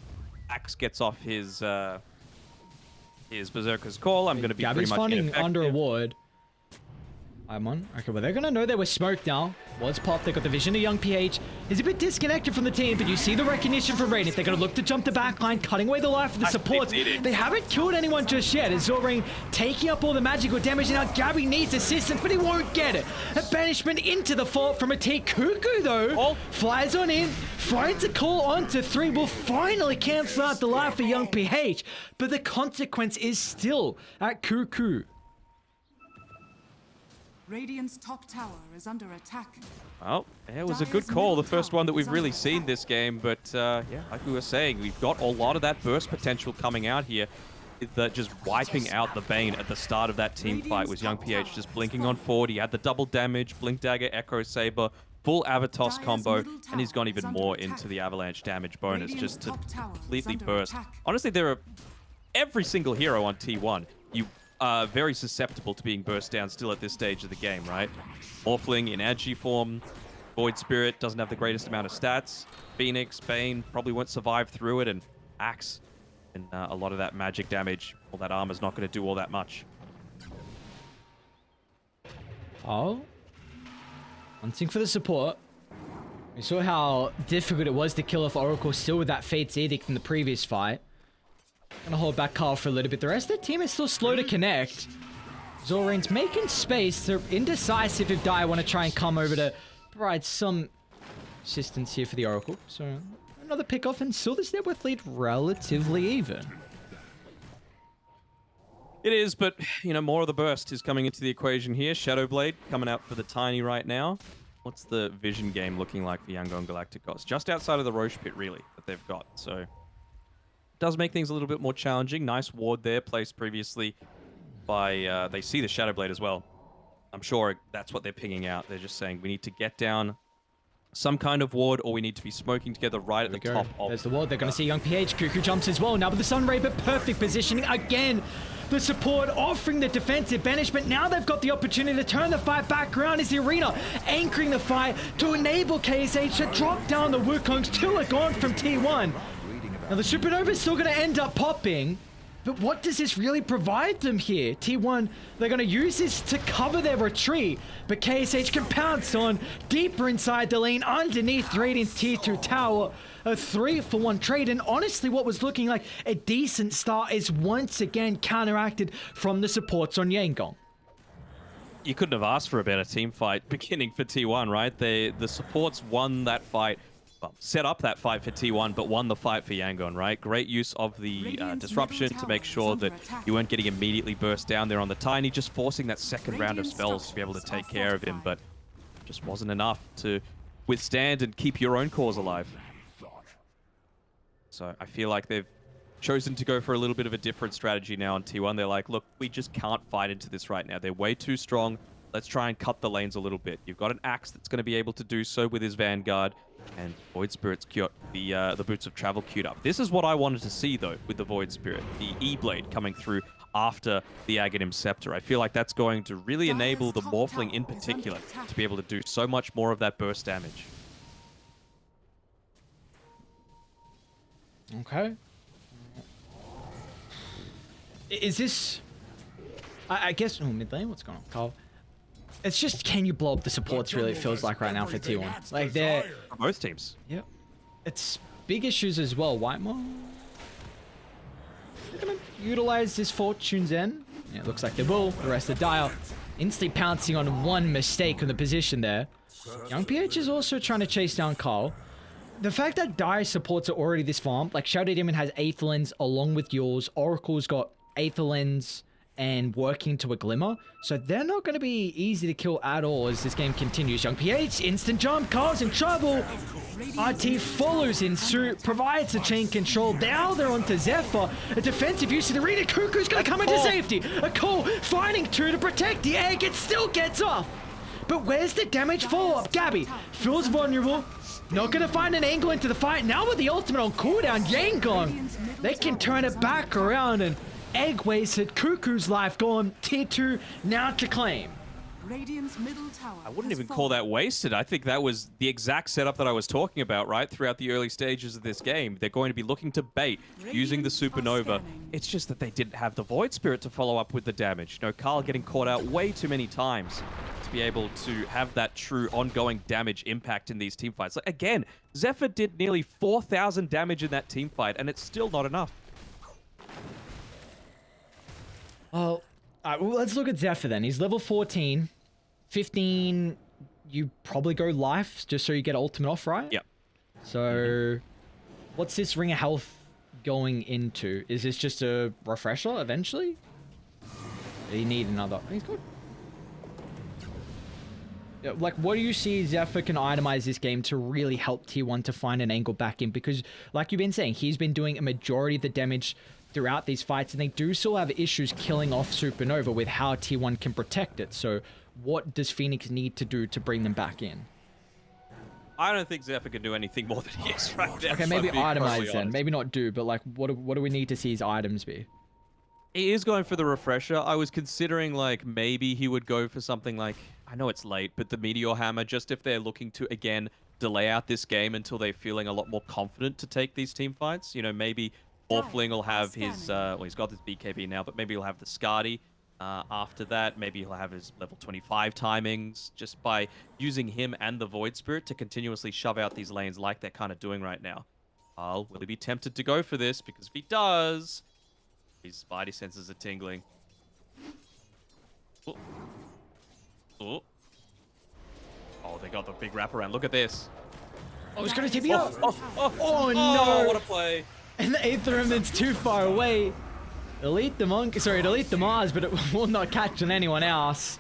axe gets off his Berserker's Call, I'm going to be Gabby's pretty much funding ineffective. under a ward. I'm on. Okay, well, they're going to know there was smoke now. Ward's popped. They got the vision of young PH. He's a bit disconnected from the team, but you see the recognition from Radiant. They're going to look to jump the backline, cutting away the life of the supports. They haven't killed anyone just yet. As Zorain taking up all the magical damage. And now Gabby needs assistance, but he won't get it. A banishment into the fort from a T. Cuckoo, though, flies on in, finds a call onto 3. Will finally cancel out the life of young PH, but the consequence is still at Cuckoo. Radiant's top tower is under attack. Well, it was a good call, the first one that we've really seen this game, but yeah, like we were saying, we've got a lot of that burst potential coming out here. With just wiping out the Bane at the start of that team fight was young PH just blinking on forward. He had the double damage, Blink Dagger, Echo Saber, full Avatos combo, and he's gone even more into the avalanche damage bonus just to completely burst. Honestly, there are every single hero on T1. You are very susceptible to being burst down still at this stage of the game, right? Morphling in Agi form, Void Spirit doesn't have the greatest amount of stats. Phoenix, Bane probably won't survive through it, and Axe and a lot of that magic damage. All that armor's not going to do all that much. Oh. Hunting for the support. We saw how difficult it was to kill off Oracle still with that Fate's Edict in the previous fight. Gonna hold back Carl for a little bit. The rest of the team is still slow to connect. Zorain's making space. They're indecisive if Dire want to try and come over to provide some assistance here for the Oracle. So another pick off, and still this net worth lead relatively even. It is, but, you know, more of the burst is coming into the equation here. Shadowblade coming out for the Tiny right now. What's the vision game looking like for Yangon Galacticos? Just outside of the Roche pit, really, that they've got. So does make things a little bit more challenging. Nice ward there, placed previously by... they see the Shadowblade as well. I'm sure that's what they're pinging out. They're just saying, we need to get down some kind of ward, or we need to be smoking together right at the top of... There's the ward. They're going to see young PH. Cuckoo jumps as well. Now with the Sunray, but perfect positioning. Again, the support offering the defensive banishment. Now they've got the opportunity to turn the fight back around as the arena, anchoring the fight to enable KSH to drop down the Wukongs. 2 are gone from T1. Now the Supernova is still going to end up popping, but what does this really provide them here? T1, they're going to use this to cover their retreat, but KSH can pounce on deeper inside the lane underneath Radiant's Tier 2 tower. A 3-for-1 trade, and honestly what was looking like a decent start is once again counteracted from the supports on Yangon. You couldn't have asked for a better team fight beginning for T1, right? The supports won that fight. Well, set up that fight for T1, but won the fight for Yangon, right? Great use of the disruption to make sure that you weren't getting immediately burst down there on the Tiny, just forcing that second round of spells to be able to take care of him, but just wasn't enough to withstand and keep your own cause alive. So I feel like they've chosen to go for a little bit of a different strategy now on T1. They're like, look, we just can't fight into this right now. They're way too strong. Let's try and cut the lanes a little bit. You've got an Axe that's going to be able to do so with his Vanguard, and Void Spirit's got the Boots of Travel queued up. This is what I wanted to see, though, with the Void Spirit. The E-Blade coming through after the Aghanim Scepter. I feel like that's going to really enable the Morphling in particular to be able to do so much more of that burst damage. Okay. Is this... I guess... Oh, mid lane? What's going on, Carl? It's just, can you blow up the supports, really, it feels like right now for T1. Like, they're... For both teams. Yep. It's big issues as well. Whitemore... They're gonna utilize this Fortune's End. Yeah, it looks like they will. The rest of Dire instantly pouncing on one mistake in the position there. Young PH is also trying to chase down Carl. The fact that Dire supports are already this farmed, like Shadow Demon has Aether Lens along with yours, Oracle's got Aether Lens and working to a Glimmer, so they're not going to be easy to kill at all as this game continues. Young PH, instant jump, Carl's in trouble. RT follows in suit, provides the chain control. Now they're onto Zephyr. A defensive use of the arena. Cuckoo's going to come into safety. A call, finding 2 to protect the egg. It still gets off. But where's the damage follow-up? Gabby feels vulnerable. Not gonna find an angle into the fight. Now with the ultimate on cooldown, Yangon, they can turn it back around, and egg wasted. Cuckoo's life gone. Tier 2 now to claim. Radiant's middle tower I wouldn't has even call that fallen. wasted. I think that was the exact setup that I was talking about, right? Throughout the early stages of this game. They're going to be looking to bait using the Radiant are supernova. scanning. It's just that they didn't have the Void Spirit to follow up with the damage. You know, Carl getting caught out way too many times to be able to have that true ongoing damage impact in these team fights. Like, again, Zephyr did nearly 4,000 damage in that team fight, and it's still not enough. Well, let's look at Zephyr then. He's level 14. 15, you probably go life just so you get ultimate off, right? Yep. So, what's this ring of health going into? Is this just a refresher eventually? You need another. He's good. Yeah, like, what do you see Zephyr can itemize this game to really help Tier 1 to find an angle back in? Because, like you've been saying, he's been doing a majority of the damage throughout these fights, and they do still have issues killing off Supernova with how Tier 1 can protect it. So, what does Phoenix need to do to bring them back in? I don't think Zephyr can do anything more than he is right now. Okay, if maybe I'm being totally itemize then. honest. Maybe not do, but like, what do we need to see his items be? He is going for the refresher. I was considering, like, maybe he would go for something like, I know it's late, but the Meteor Hammer, just if they're looking to, again, delay out this game until they're feeling a lot more confident to take these team fights. You know, maybe Morphling will have his, well, he's got this BKB now, but maybe he'll have the Skadi. After that, maybe he'll have his level 25 timings, just by using him and the Void Spirit to continuously shove out these lanes like they're kind of doing right now. Will he be tempted to go for this? Because if he does, his spidey senses are tingling. Oh. Oh. Oh, they got the big wraparound. Look at this. Oh, it's gonna tip you up. Oh, Oh, no. what a play. And the Aether Remnant's too far away. Delete the Monk, sorry, delete the Mars, but it will not catch on anyone else.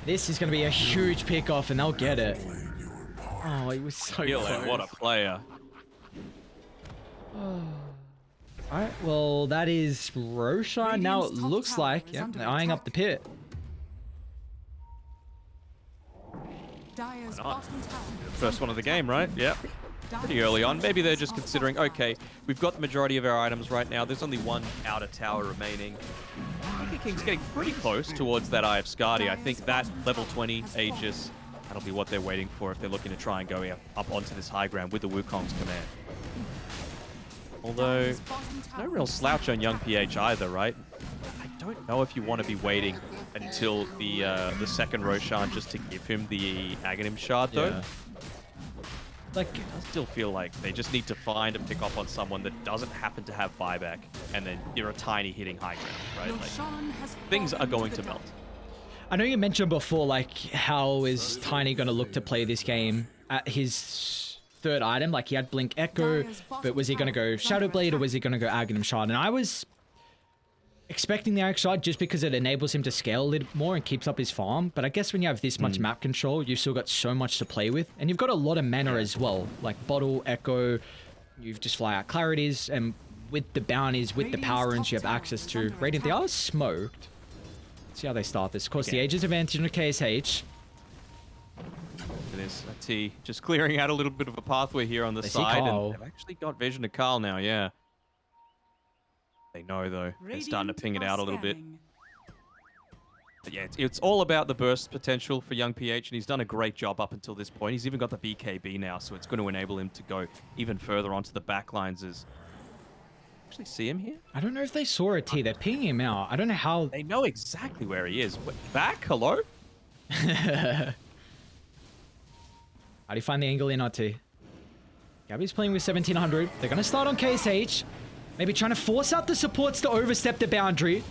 This is gonna be a huge pick-off, and they'll get it. Oh, he was so Gillen, close. what a player. Alright, well, that is Roshan. Now it Radiant's top looks tower like, is yeah, under they're eyeing up attack. the pit. Dire's not? bottom tower. First one of the game, right? Yep. Pretty early on. Maybe they're just considering, okay, we've got the majority of our items right now. There's only one outer tower remaining. Monkey King's getting pretty close towards that Eye of Skadi. I think that level 20 Aegis, that'll be what they're waiting for if they're looking to try and go up onto this high ground with the Wukong's command. Although, Dire's bottom no tower real is slouch on under young attack. PH either, right? I don't know if you want to be waiting until the second Roshan just to give him the Aghanim Shard, though. Yeah. Like, I still feel like they just need to find and pick up on someone that doesn't happen to have buyback, and then you're a tiny hitting high ground, right? Like, Roshan has things are fallen going the to melt. dark. I know you mentioned before, like, how is Tiny gonna look to play this game at his third item? Like, he had Blink Echo, but was he gonna go Shadow Blade or was he gonna go Aghanim Shard? And I was expecting the Aghanim Shard just because it enables him to scale a little more and keeps up his farm. But I guess when you have this much map control, you've still got so much to play with. And you've got a lot of mana as well, like Bottle, Echo, you've just fly out Clarities, and with the bounties, with the power runes you have access to. Radiant, they are smoked. Let's see how they start this. Of course, the Aegis advantage in the KSH. It is a T just clearing out a little bit of a pathway here on the They see side, Carl. and they've actually got vision of Carl now, yeah. They know, though. They're starting to Radiant ping it are out a little bit. scanning. But yeah, it's all about the burst potential for young PH, and he's done a great job up until this point. He's even got the BKB now, so it's going to enable him to go even further onto the back lines. Actually see him here? I don't know if they saw a T. They're pinging him out. I don't know how. They know exactly where he is. Wait, back? Hello? How do you find the angle in RT? Gabby's playing with 1700. They're going to start on KSH. Maybe trying to force out the supports to overstep the boundary.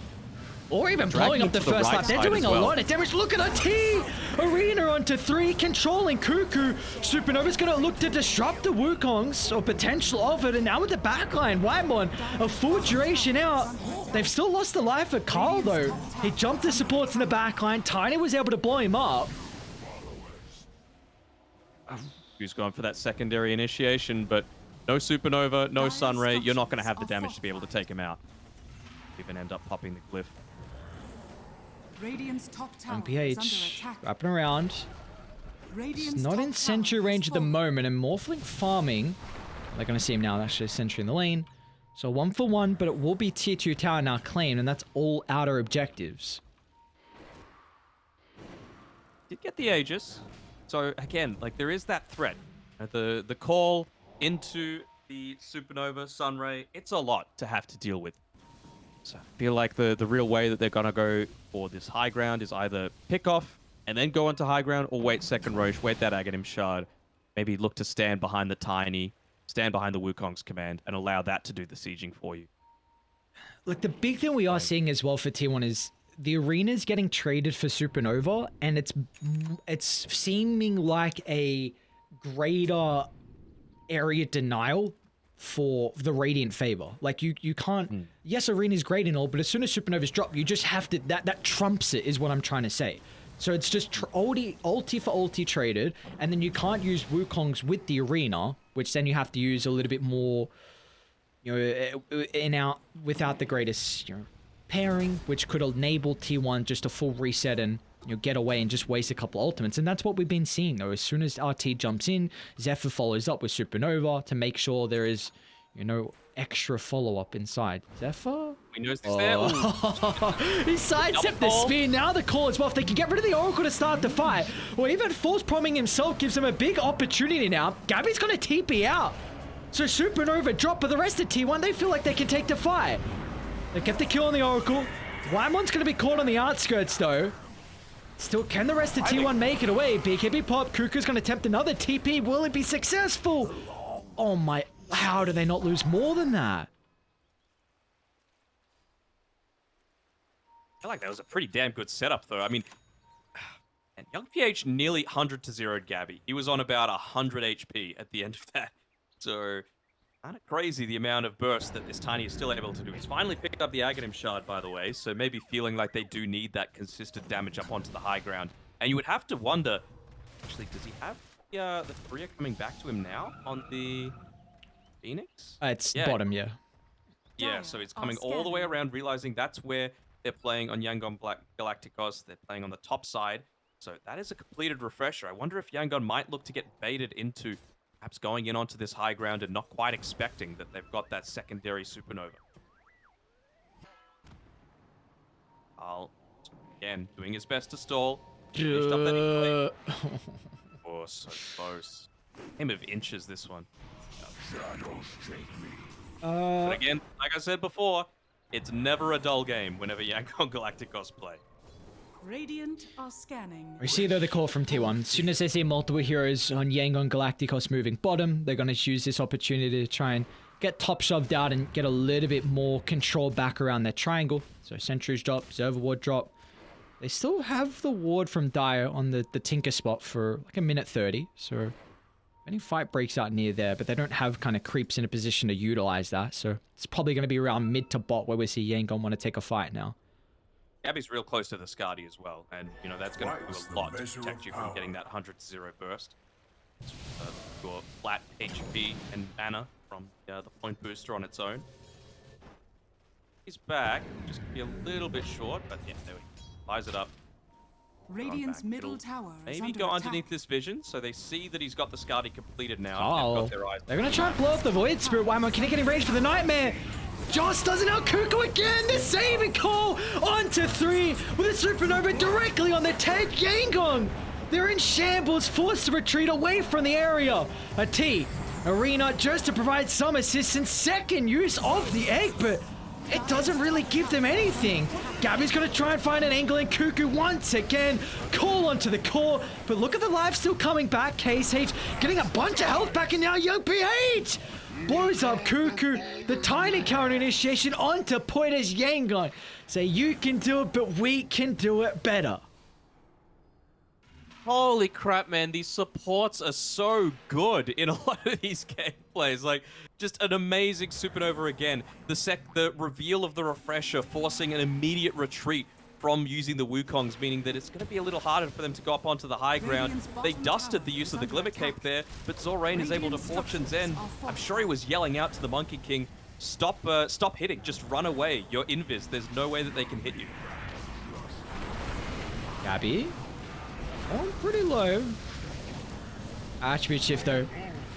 Or even blowing Dragging up the him to the first right lap. They're side doing as a well. lot of damage. Look at RT! Arena onto 3, controlling Cuckoo. Supernova's going to look to disrupt the Wukongs, or potential of it. And now with the backline, Whitemon, a full duration out. They've still lost the life of Carl, though. He jumped the supports in the backline. Tiny was able to blow him up. Who's going for that secondary initiation, but no Supernova, no Sunray. You're not going to have the damage to be able to take him out. Even end up popping the glyph. Radiant's top tower Young is under PH attack. wrapping around. Radiant's It's not top in sentry tower range has at the fallen. moment, and Morphling farming. They're going to see him now. Actually, sentry in the lane. So 1 for 1, but it will be tier 2 tower now claimed, and that's all outer objectives. Did get the Aegis. So again, like there is that threat. The call into the supernova sunray, it's a lot to have to deal with. So I feel like the real way that they're gonna go for this high ground is either pick off and then go onto high ground, or wait second Roche, wait that Aghanim shard, maybe look to stand behind the tiny, stand behind the Wukong's command, and allow that to do the sieging for you. Look, the big thing we are seeing as well for tier 1 is the arena's getting traded for supernova, and it's seeming like a greater area denial for the radiant favor. Like you can't. Yes, arena's great and all, but as soon as supernovas drop, you just have to. That trumps it, is what I'm trying to say. So it's just ulti for ulti traded, and then you can't use Wukong's with the arena, which then you have to use a little bit more, without the greatest pairing, which could enable tier 1 just a full reset and get away and just waste a couple ultimates. And that's what we've been seeing though. As soon as RT jumps in, Zephyr follows up with Supernova to make sure there is, extra follow-up inside. Zephyr? We know this there. He sidestepped the spear. Now the call as well. If they can get rid of the Oracle to start the fight, or even Force Promming himself gives them a big opportunity now. Gabby's going to TP out. So Supernova drop, but the rest of T1, they feel like they can take the fight. They get the kill on the Oracle. Wymon's going to be caught on the outskirts though. Still, can the rest of T1 make it away? BKB pop. Kuku's going to attempt another TP. Will it be successful? Oh my, how do they not lose more than that? I feel like that was a pretty damn good setup, though. I mean, and Young PH nearly 100 to 0'd Gabby. He was on about 100 HP at the end of that. So, kind of crazy the amount of burst that this Tiny is still able to do. He's finally picked up the Aghanim shard, by the way, so maybe feeling like they do need that consistent damage up onto the high ground. And you would have to wonder, actually, does he have the Korea coming back to him now on the Phoenix? It's bottom, yeah. Yeah, so it's coming all the way around, realizing that's where they're playing on Yangon Galacticos. They're playing on the top side. So that is a completed refresher. I wonder if Yangon might look to get baited into perhaps going in onto this high ground and not quite expecting that they've got that secondary supernova. Again, doing his best to stall. Finished up that oh, so close. Game of inches, this one. But again, like I said before, it's never a dull game whenever Yangon Galacticos play. Radiant are scanning. We see though the call from T1. As soon as they see multiple heroes on Yangon Galacticos moving bottom, they're going to use this opportunity to try and get top shoved out and get a little bit more control back around their triangle. So sentries drop, observer ward drop. They still have the ward from Dire on the Tinker spot for like 1:30. So any fight breaks out near there, but they don't have kind of creeps in a position to utilize that. So it's probably going to be around mid to bot where we see Yangon want to take a fight now. Gabby's real close to the Skadi as well, and that's going to do a lot to protect you from getting that 100 to 0 burst. Your flat HP and mana from the point booster on its own. He's back, just be a little bit short, but yeah, there we go. Buys it up. Radiant's middle tower is Maybe under go attack. underneath this vision, so they see that he's got the Skadi completed now. Oh, They've got their eyes. they're going to try and blow up the Void Spirit. Wymon, can he get in range for the Nightmare? Joss doesn't out Kuku again. The saving call onto 3 with a supernova directly on the tank. Yangon, they're in shambles, forced to retreat away from the area. A T, Arena just to provide some assistance. Second use of the egg, but it doesn't really give them anything. Gabby's going to try and find an angle, and Kuku once again call onto the core. But look at the life still coming back. KSH getting a bunch of health back, and now Young PH blows up Kuku. The tiny counter initiation onto point as Yangon. Say you can do it, but we can do it better. Holy crap, man. These supports are so good in a lot of these gameplays. Like, just an amazing supernova again. The reveal of the refresher forcing an immediate retreat from using the Wukongs, meaning that it's going to be a little harder for them to go up onto the high ground. They dusted the use of the Glimmer Cape there, but Zorain is able to Fortune's End. I'm sure he was yelling out to the Monkey King, stop hitting, just run away. You're invis. There's no way that they can hit you. Gabby, going pretty low. Attribute shift though.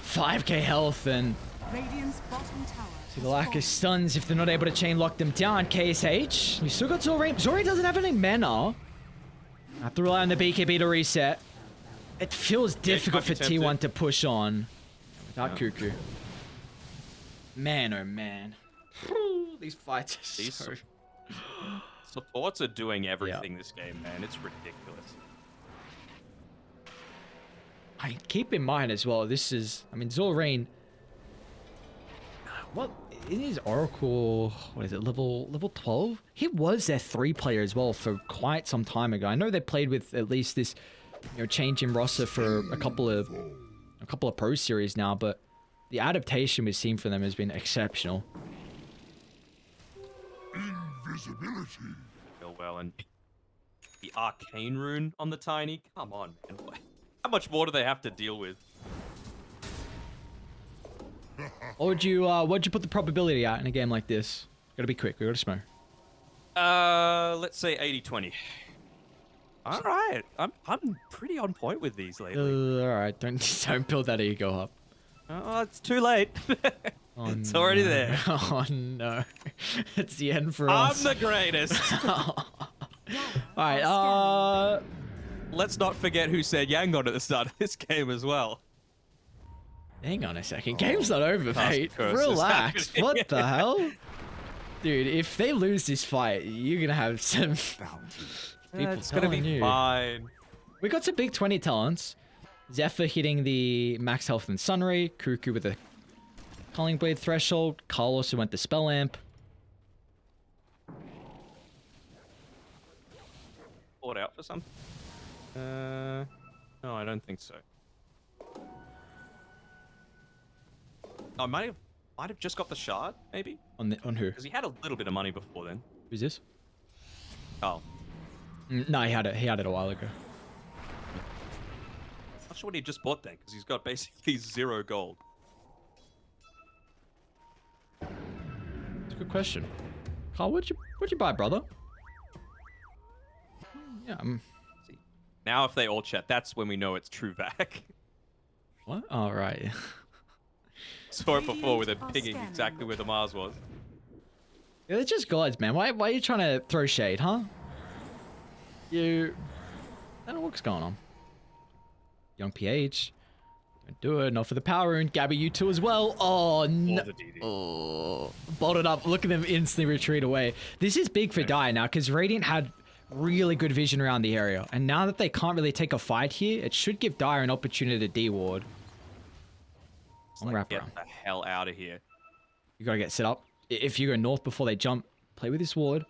5k health and Radiant's bottom tower. the Galacticos stuns if they're not able to chain lock them down. KSH. We still got Zorain. Zorain doesn't have any mana. Have to rely on the BKB to reset. It feels difficult for T1 to push on without Cuckoo. Man, oh man. These fights are These so... supports are doing everything this game, man. It's ridiculous. I keep in mind as well, this is... I mean, Zorain... What? It is Oracle... What is it? Level 12? He was their 3 player as well for quite some time ago. I know they played with at least this, you know, change in roster for a couple of pro series now, but the adaptation we've seen from them has been exceptional. Invisibility. Feel well, and the arcane rune on the tiny. Come on, man. How much more do they have to deal with? What'd you put the probability at in a game like this? Gotta be quick. We gotta smoke. Let's say 80-20. All right, I'm pretty on point with these lately. All right, don't build that ego up. Oh, it's too late. Oh, It's already there. Oh no, it's the end for I'm us. the greatest. Alright, Let's not forget who said Yangon at the start of this game as well. hang on a second. Game's not over, mate. curse is Relax. happening. What the hell? Dude, if they lose this fight, you're gonna have some people It's gonna be telling you. fine. We got some big 20 talents. Zephyr hitting the max health and Sunray. Cuckoo with a Calling Blade threshold. Carl also went to Spell Amp. Pull it out for some? No, I don't think so. I might have just got the shard, maybe? On who? Because he had a little bit of money before then. Who's this? Oh. No, he had it a while ago. Not sure what he just bought then, because he's got basically 0 gold. That's a good question. Carl, what'd you buy, brother? Yeah, See. Now if they all chat, that's when we know it's true vac. what? Oh, right. Saw it before with it Radiant are pinging scanning. exactly where the Mars was. Yeah, they're just gods, man. Why are you trying to throw shade, huh? I don't know what's going on. Young PH. Don't do it. Not for the power rune. Gabby, you too as well. Oh, no. the DD. Oh, bolted up. Look at them instantly retreat away. This is big for Dire now, because Radiant had really good vision around the area. And now that they can't really take a fight here, it should give Dire an opportunity to D-ward. It's like, get the hell out of here. You gotta get set up. If you go north before they jump, play with this ward.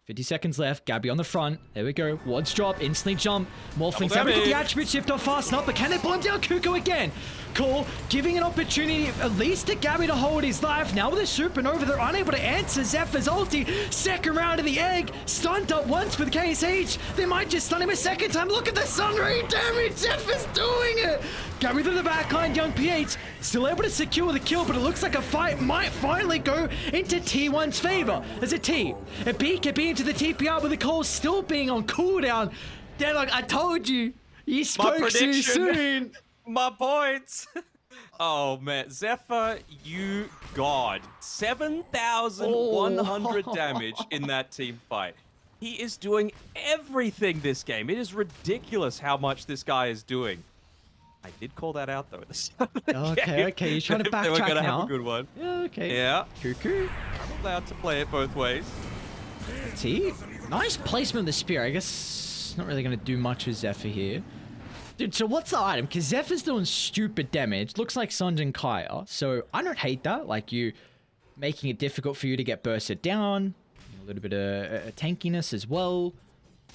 50 seconds left. Gabby on the front. There we go. Wards drop. Instantly jump. Morphlings haven't got the attribute shift off fast enough, but can they pull him down? Kuko again. Cool. Giving an opportunity at least to Gabby to hold his life. Now with a supernova, they're unable to answer Zephyr's ulti. Second round of the egg. Stunned up once with KSH. They might just stun him a second time. Look at the sunray damage. Zephyr's doing it. Gabby through the backline. Young PH still able to secure the kill, but it looks like a fight might finally go into T1's favor. There's a T. A BKB into the TPR with the call still being on cooldown. Danog, I told you. You spoke too prediction. soon. My points. Oh man, Zephyr, you god. 7,100 damage in that team fight. He is doing everything this game. It is ridiculous how much this guy is doing. I did call that out though at the start of the game. Okay, you're trying to They were backtrack gonna now. have a good one. Yeah, okay. Yeah, Cuckoo. I'm allowed to play it both ways. T. Nice placement of the spear. I guess not really going to do much with Zephyr here. Dude, so what's the item? Because Zephyr's doing stupid damage. Looks like Sanjin Kaya. So I don't hate that. Like you making it difficult for you to get bursted down. A little bit of tankiness as well.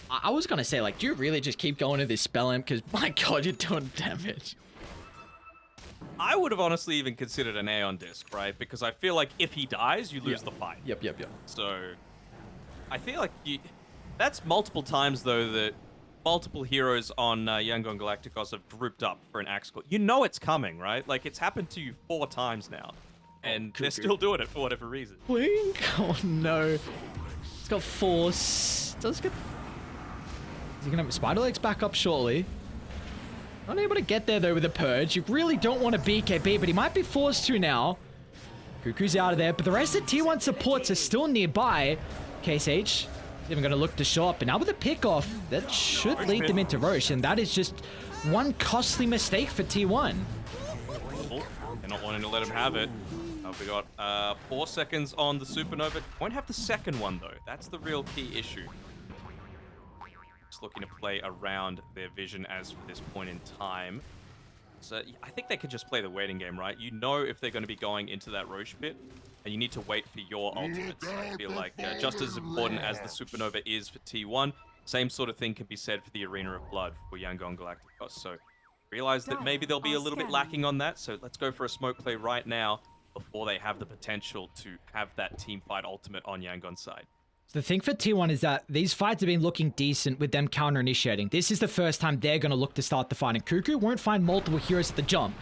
I was going to say, like, do you really just keep going to this spell amp? Because, my god, you're doing damage. I would have honestly even considered an Aeon Disc, right? Because I feel like if he dies, you lose the fight. Yep. So, I feel like that's multiple times, though, that multiple heroes on Yangon Galacticos have grouped up for an axe core. You know it's coming, right? Like, it's happened to you 4 times now. And they're still doing it for whatever reason. Blink. Oh, no. It's got force. Does get... Is he going to have Spider Legs back up shortly? Not able to get there though with the purge. You really don't want to BKB, but he might be forced to now. Cuckoo's out of there, but the rest of T1 supports are still nearby. KSH even going to look to show up, but now with a pickoff, that should lead them into Roche, and that is just one costly mistake for T1. Oh, they're not wanting to let him have it. We got 4 seconds on the Supernova. Won't have the second one though. That's the real key issue. Just looking to play around their vision as for this point in time. So I think they could just play the waiting game, right? You know if they're going to be going into that Roche pit, and you need to wait for your ultimates. I feel like just as important as the Supernova is for T1, same sort of thing can be said for the Arena of Blood for Yangon Galacticos. So realize that maybe they'll be a little bit lacking on that, so let's go for a smoke play right now before they have the potential to have that team fight ultimate on Yangon's side. The thing for T1 is that these fights have been looking decent with them counter-initiating. This is the first time they're going to look to start the fight, and Cuckoo won't find multiple heroes at the jump.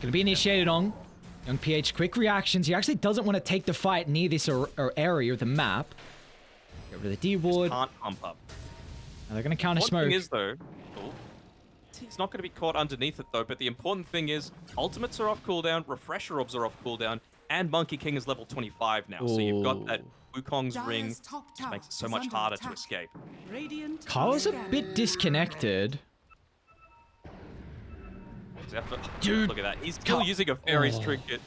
Going to be initiated on. Young PH, quick reactions. He actually doesn't want to take the fight near this area of the map. Get rid of the D-ward. Can't pump up. Now they're going to counter-smoke. One thing is, though... Oh, he's not going to be caught underneath it, though, but the important thing is ultimates are off cooldown, refresher orbs are off cooldown, and Monkey King is level 25 now. So you've got that Wukong's ring, which makes it so much harder to escape. Kyle's a bit disconnected. Dude, look at that. He's still using a fairy's trinket.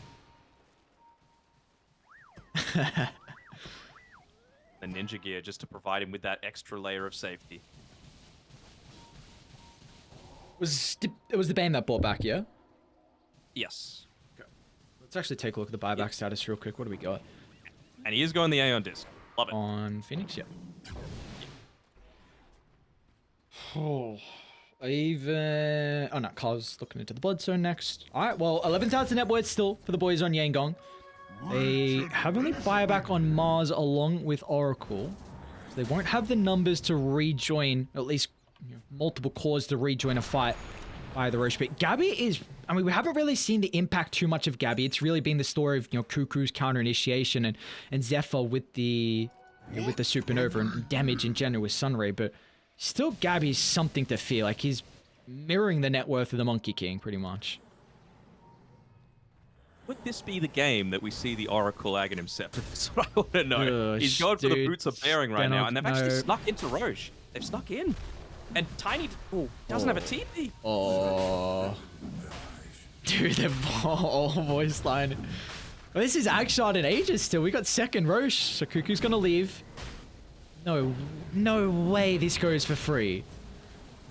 The ninja gear just to provide him with that extra layer of safety. It was the Bane that brought back, yeah? Yes. Let's actually take a look at the buyback status real quick. What do we got? And he is going the Aeon disc. Love it. On Phoenix, yeah. Oh, no, Kyle's looking into the Blood Zone next. All right, well, 11,000 net worth still for the boys on Yangon. They have only buyback on Mars along with Oracle. So they won't have the numbers to rejoin, at least multiple cores to rejoin a fight by the Roche. But Gabby is, I mean, we haven't really seen the impact too much of Gabby. It's really been the story of, Cuckoo's counter initiation and Zephyr with the Supernova and damage in general with Sunray. But still, Gabby's something to fear. Like, he's mirroring the net worth of the Monkey King, pretty much. Would this be the game that we see the Oracle Aghanim Scepter? That's what I want to know. He's going for the Boots of Bearing right now, and they've actually snuck into Roche. They've snuck in. And Tiny doesn't have a TP. Oh. Dude, they're all voice line. Well, this is Akshot in ages still. We got second Roche, so Cuckoo's going to leave. No way this goes for free.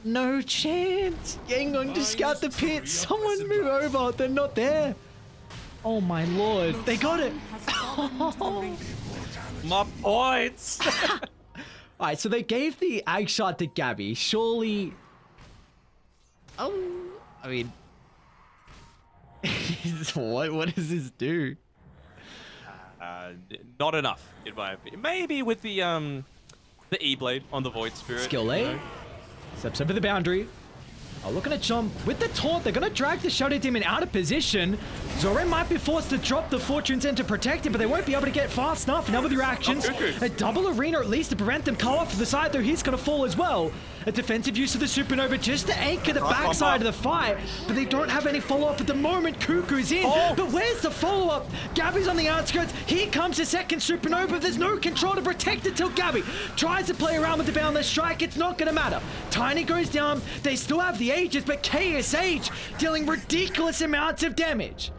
No chance. Yangon just scout the pit. Someone move over. They're not there. Oh my lord. They got it. My points. Alright, so they gave the Ag shot to Gabby. Surely... Oh, I mean... what does this do? Not enough, in my opinion. Maybe with the E-Blade on the Void Spirit. Skill A. Steps over the boundary. Oh, looking to jump with the taunt. They're going to drag the Shadow Demon out of position. Zoran might be forced to drop the Fortune Center to protect him, but they won't be able to get fast enough. Now with the reactions, a double arena at least to prevent them. Call off to the side, though he's going to fall as well. A defensive use of the Supernova just to anchor the backside of the fight, but they don't have any follow-up at the moment. Cuckoo's in, but where's the follow-up? Gabby's on the outskirts. Here comes the second Supernova. There's no control to protect it till Gabby tries to play around with the boundless strike. It's not going to matter. Tiny goes down. They still have the Aegis, but KSH dealing ridiculous amounts of damage.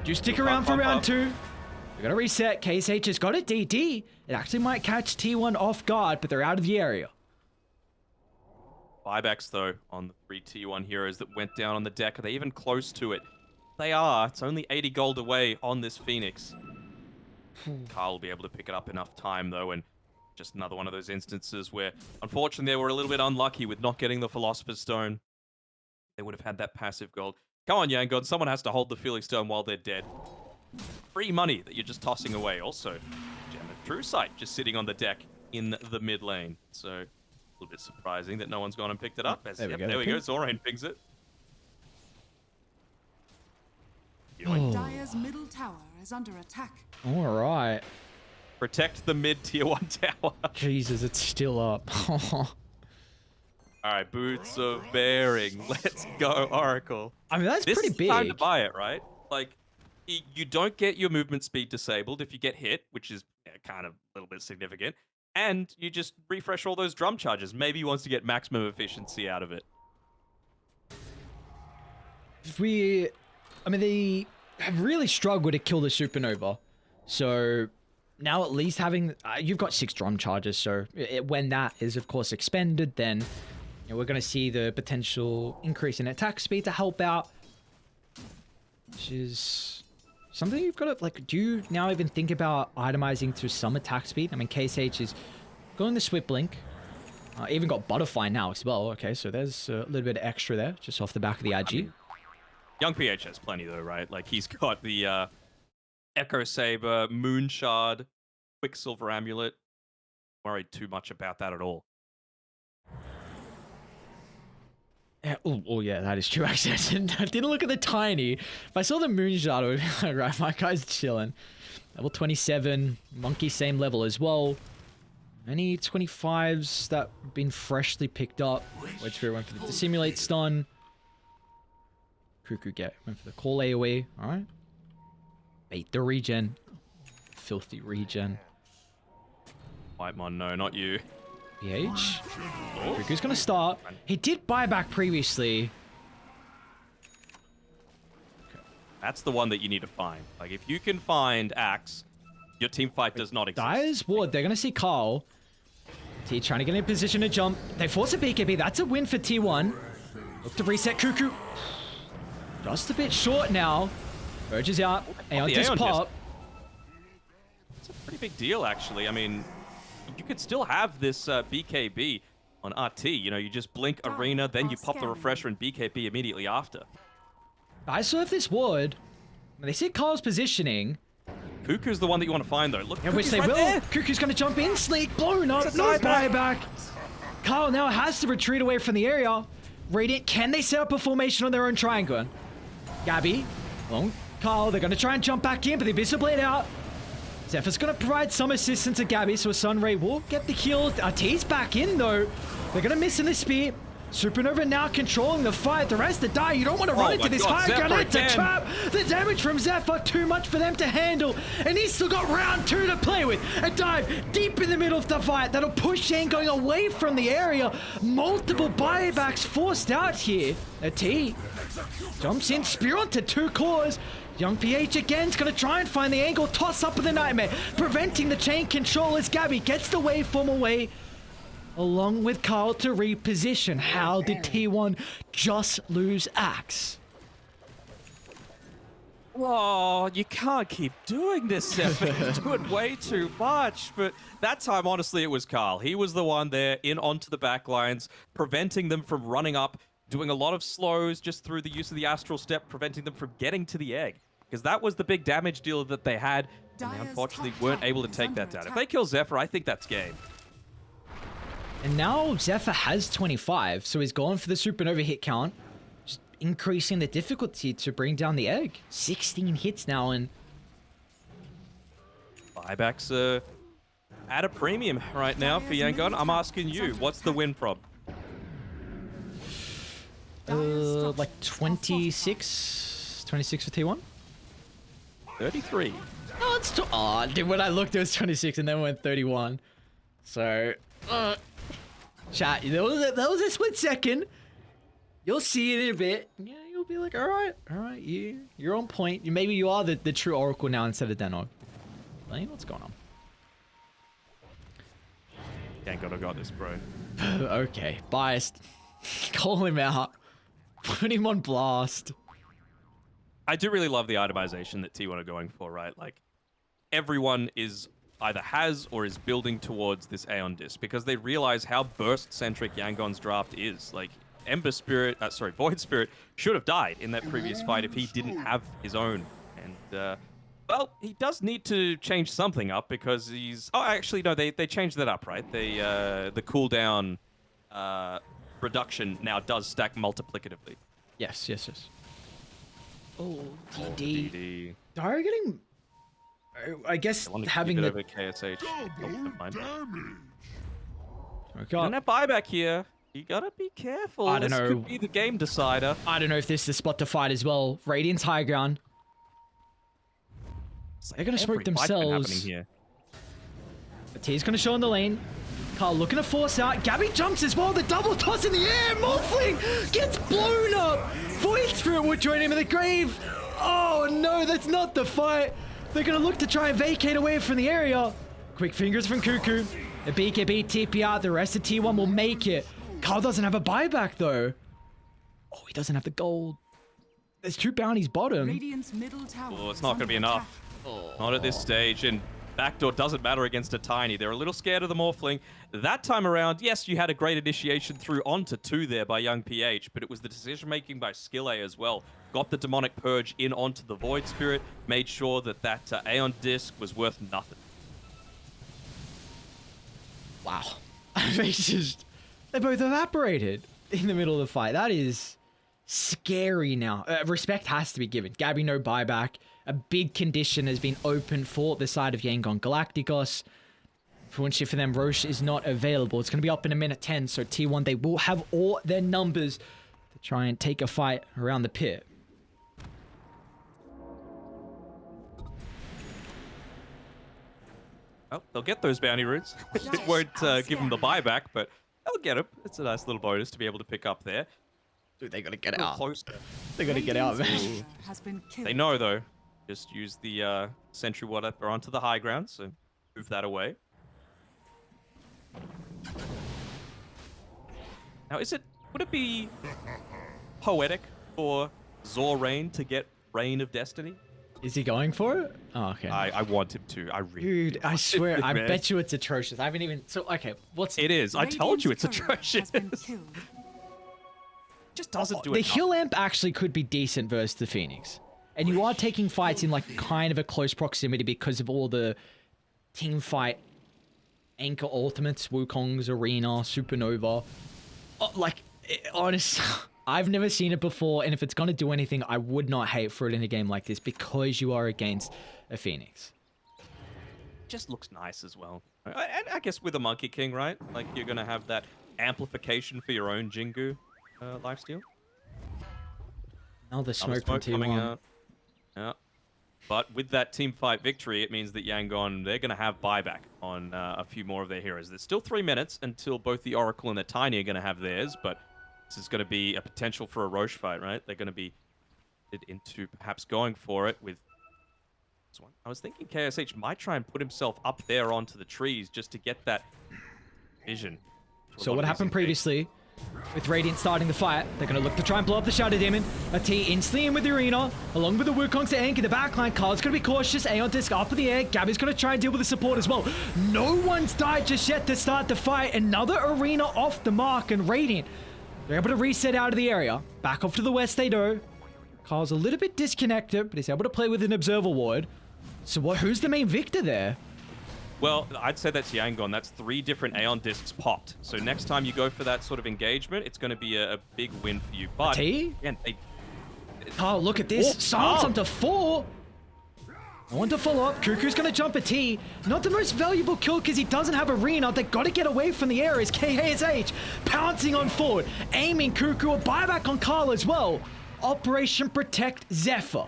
Do you stick around for round two? We're going to reset. KSH has got a DD. It actually might catch T1 off guard, but they're out of the area. Buybacks, though, on the 3 T1 heroes that went down on the deck. Are they even close to it? They are. It's only 80 gold away on this Phoenix. Carl will be able to pick it up enough time, though, and just another one of those instances where, unfortunately, they were a little bit unlucky with not getting the Philosopher's Stone. They would have had that passive gold. Come on, Yangon. Someone has to hold the Felix Stone while they're dead. Free money that you're just tossing away. Also, Gem of True Sight just sitting on the deck in the mid lane. So, a little bit surprising that no one's gone and picked it up. There we go. Zoran pings it. Dire's middle tower is under attack. All right. Protect the mid tier 1 tower. Jesus, it's still up. All right, boots of bearing. Let's go, Oracle. I mean, that's This pretty is the time to big. buy it, right? Like, you don't get your movement speed disabled if you get hit, which is kind of a little bit significant. And you just refresh all those drum charges. Maybe he wants to get maximum efficiency out of it. I mean, they have really struggled to kill the supernova. So now at least having, you've got 6 drum charges. So when that is, of course, expended, then we're going to see the potential increase in attack speed to help out. Which is something you've got to, like, do you now even think about itemizing to some attack speed? I mean, KSH is going the Swift Blink. Even got Butterfly now as well. Okay, so there's a little bit of extra there, just off the back of the IG. Young PH has plenty, though, right? Like, he's got the Echo Saber, Moon Shard, Quicksilver Amulet. Worried too much about that at all. Yeah, oh, yeah, that is true. Actually, I didn't look at the tiny. If I saw the moon shard, I would be like, right, my guy's chilling. Level 27, monkey same level as well. Any 25s that have been freshly picked up. Wait for went for the dissimulate stun. Cuckoo went for the call AoE. All right. Bait the regen. Filthy regen. Whitemon, no, not you. PH. Cuckoo's gonna start. He did buy back previously. That's the one that you need to find. Like, if you can find Axe, your team fight does not exist. Dyer's Ward, they're gonna see Carl. T trying to get in a position to jump. They force a BKB. That's a win for T1. Look to reset Cuckoo. Just a bit short now. Verge is out. Aeon Disc pop. It's a pretty big deal, actually. I mean, you could still have this BKB on RT. You know, you just blink Arena, then you pop the refresher and BKB immediately after. I still have this ward. When they see Carl's positioning. Cuckoo's the one that you want to find, though. Look, Which they right will. there. Cuckoo's going to jump in. Sleek blown up. No buyback. Carl now has to retreat away from the area. Radiant, can they set up a formation on their own triangle? Gabby. Long. Carl, they're going to try and jump back in, but the Abyssal Blade out. Zephyr's going to provide some assistance to Gabby, so a Sunray will get the kill. T's back in, though. They're going to miss in the spear. Supernova now controlling the fight. The rest to die. You don't want to run into this high gunner to trap. The damage from Zephyr, too much for them to handle. And he's still got round 2 to play with. A dive deep in the middle of the fight. That'll push Yangon away from the area. Multiple buybacks forced out here. A T jumps in, spear onto 2 cores. Young PH again is going to try and find the angle. Toss up with the Nightmare. Preventing the chain control as Gabby gets the waveform away. Along with Carl to reposition. How did T1 just lose Axe? Whoa, you can't keep doing this, Zephyr. You're doing way too much. But that time, honestly, it was Carl. He was the one there in onto the back lines, preventing them from running up, doing a lot of slows just through the use of the Astral Step, preventing them from getting to the egg. Because that was the big damage deal that they had, and they unfortunately weren't able to take that down. If they kill Zephyr, I think that's game. And now Zephyr has 25, so he's gone for the Supernova hit count. Just increasing the difficulty to bring down the egg. 16 hits now, and Buybacks are at a premium right now for Yangon. I'm asking you, what's the win from? like 26? 26 for T1? 33. Oh, it's dude, when I looked, it was 26 and then went 31. So, chat, there was a split second. You'll see it in a bit. Yeah, you'll be like, all right, you're on point. Maybe you are the true Oracle now instead of Danog. Lane, what's going on? Yangon, I got this, bro. Okay, biased. Call him out. Put him on blast. I do really love the itemization that T1 are going for, right? Like, everyone is either has or is building towards this Aeon Disc because they realize how burst-centric Yangon's draft is. Like, Void Spirit should have died in that previous fight if he didn't have his own. And, well, he does need to change something up because he's... Oh, actually, no, they changed that up, right? They, the cooldown reduction now does stack multiplicatively. Yes. Oh, Oh, DD. DD. Dara getting... I guess having the... the... KSH. Oh, never mind. Oh, Don't have buyback here. You gotta be careful. I don't This know. could be the game decider. I don't know if this is the spot to fight as well. Radiant's high ground. They're gonna smoke Every fight been happening themselves. here. T's gonna show in the lane. Carl looking to force out. Gabby jumps as well. The double toss in the air. Morphling gets blown up. Void Spirit will join him in the grave. Oh no, that's not the fight. They're gonna look to try and vacate away from the area. Quick fingers from Cuckoo. The BKB TP out. The rest of T1 will make it. Carl doesn't have a buyback though. Oh, he doesn't have the gold. There's 2 bounties bottom. Radiant's middle tower. Oh, it's is not gonna under be attack. enough. Not at this stage, and backdoor doesn't matter against a Tiny. They're a little scared of the Morphling. That time around, yes, you had a great initiation through onto 2 there by Young PH, but it was the decision-making by Skille as well. Got the Demonic Purge in onto the Void Spirit, made sure that Aeon Disc was worth nothing. Wow. They both evaporated in the middle of the fight. That is scary now. Respect has to be given. Gabby, no buyback. A big condition has been opened for the side of Yangon Galacticos. For one shift for them, Roche is not available. It's going to be up in a minute 10, so T1, they will have all their numbers to try and take a fight around the pit. Well, they'll get those bounty roots. It won't give them the buyback, but they'll get them. It's a nice little bonus to be able to pick up there. Dude, they got to get A little out. close there. They got to get out, man. Radiant's tower has been killed. They know, though. Just use the sentry whatever onto the high ground, so move that away. Now, would it be poetic for Zorain to get Reign of Destiny? Is he going for it? Oh, okay. I want him to. I really Dude, I swear, I man. bet you it's atrocious. I haven't even... So, okay, what's... It is. I told you it's Radiant's turret atrocious. has been killed. Just doesn't do The it. heal amp actually could be decent versus the Phoenix. And you are taking fights in like kind of a close proximity because of all the team fight anchor ultimates, Wukong's Arena, Supernova. Honest, I've never seen it before, and if it's going to do anything, I would not hate for it in a game like this because you are against a Phoenix. Just looks nice as well. And I guess with a Monkey King, right? Like you're gonna have that amplification for your own Jingu lifesteal. Another smoke from coming T1. out. Yeah. But with that team fight victory, it means that Yangon, they're going to have buyback on a few more of their heroes. There's still 3 minutes until both the Oracle and the Tiny are going to have theirs, but this is going to be a potential for a Roche fight, right? They're going to be into perhaps going for it with this one. I was thinking KSH might try and put himself up there onto the trees just to get that vision. So what happened previously, with Radiant starting the fight, they're going to look to try and blow up the Shadow Demon. A T instantly in with the Arena, along with the Wukong's to anchor the backline. Carl's going to be cautious. Aeon Disc up in the air. Gabby's going to try and deal with the support as well. No one's died just yet to start the fight. Another Arena off the mark, and Radiant, they're able to reset out of the area. Back off to the west they do. Carl's a little bit disconnected, but he's able to play with an Observer Ward. So who's the main victor there? Well, I'd say that's Yangon. That's 3 different Aeon Discs popped. So next time you go for that sort of engagement, it's going to be a big win for you. But T? again, Oh, look at this. Oh, Silence oh. onto 4. I want to follow up. Cuckoo's going to jump a T. Not the most valuable kill because he doesn't have Arena. They got to get away from the areas. KSH pouncing on forward. Aiming Cuckoo. A buyback on Carl as well. Operation Protect Zephyr.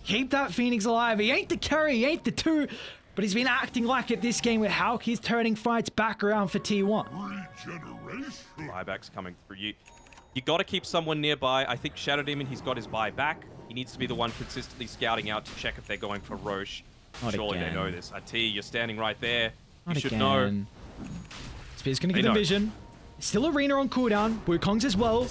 Keep that Phoenix alive. He ain't the carry. He ain't the 2. But he's been acting like it this game with how he's turning fights back around for T1. Regeneration. buybacks coming through. You got to keep someone nearby. I think Shadow Demon, he's got his buyback. He needs to be the one consistently scouting out to check if they're going for Roche. Not Surely again. they know this. T, you're standing right there. Not You should again. know. Spear's going to They give him know. vision. Still Arena on cooldown. Wukong's as well.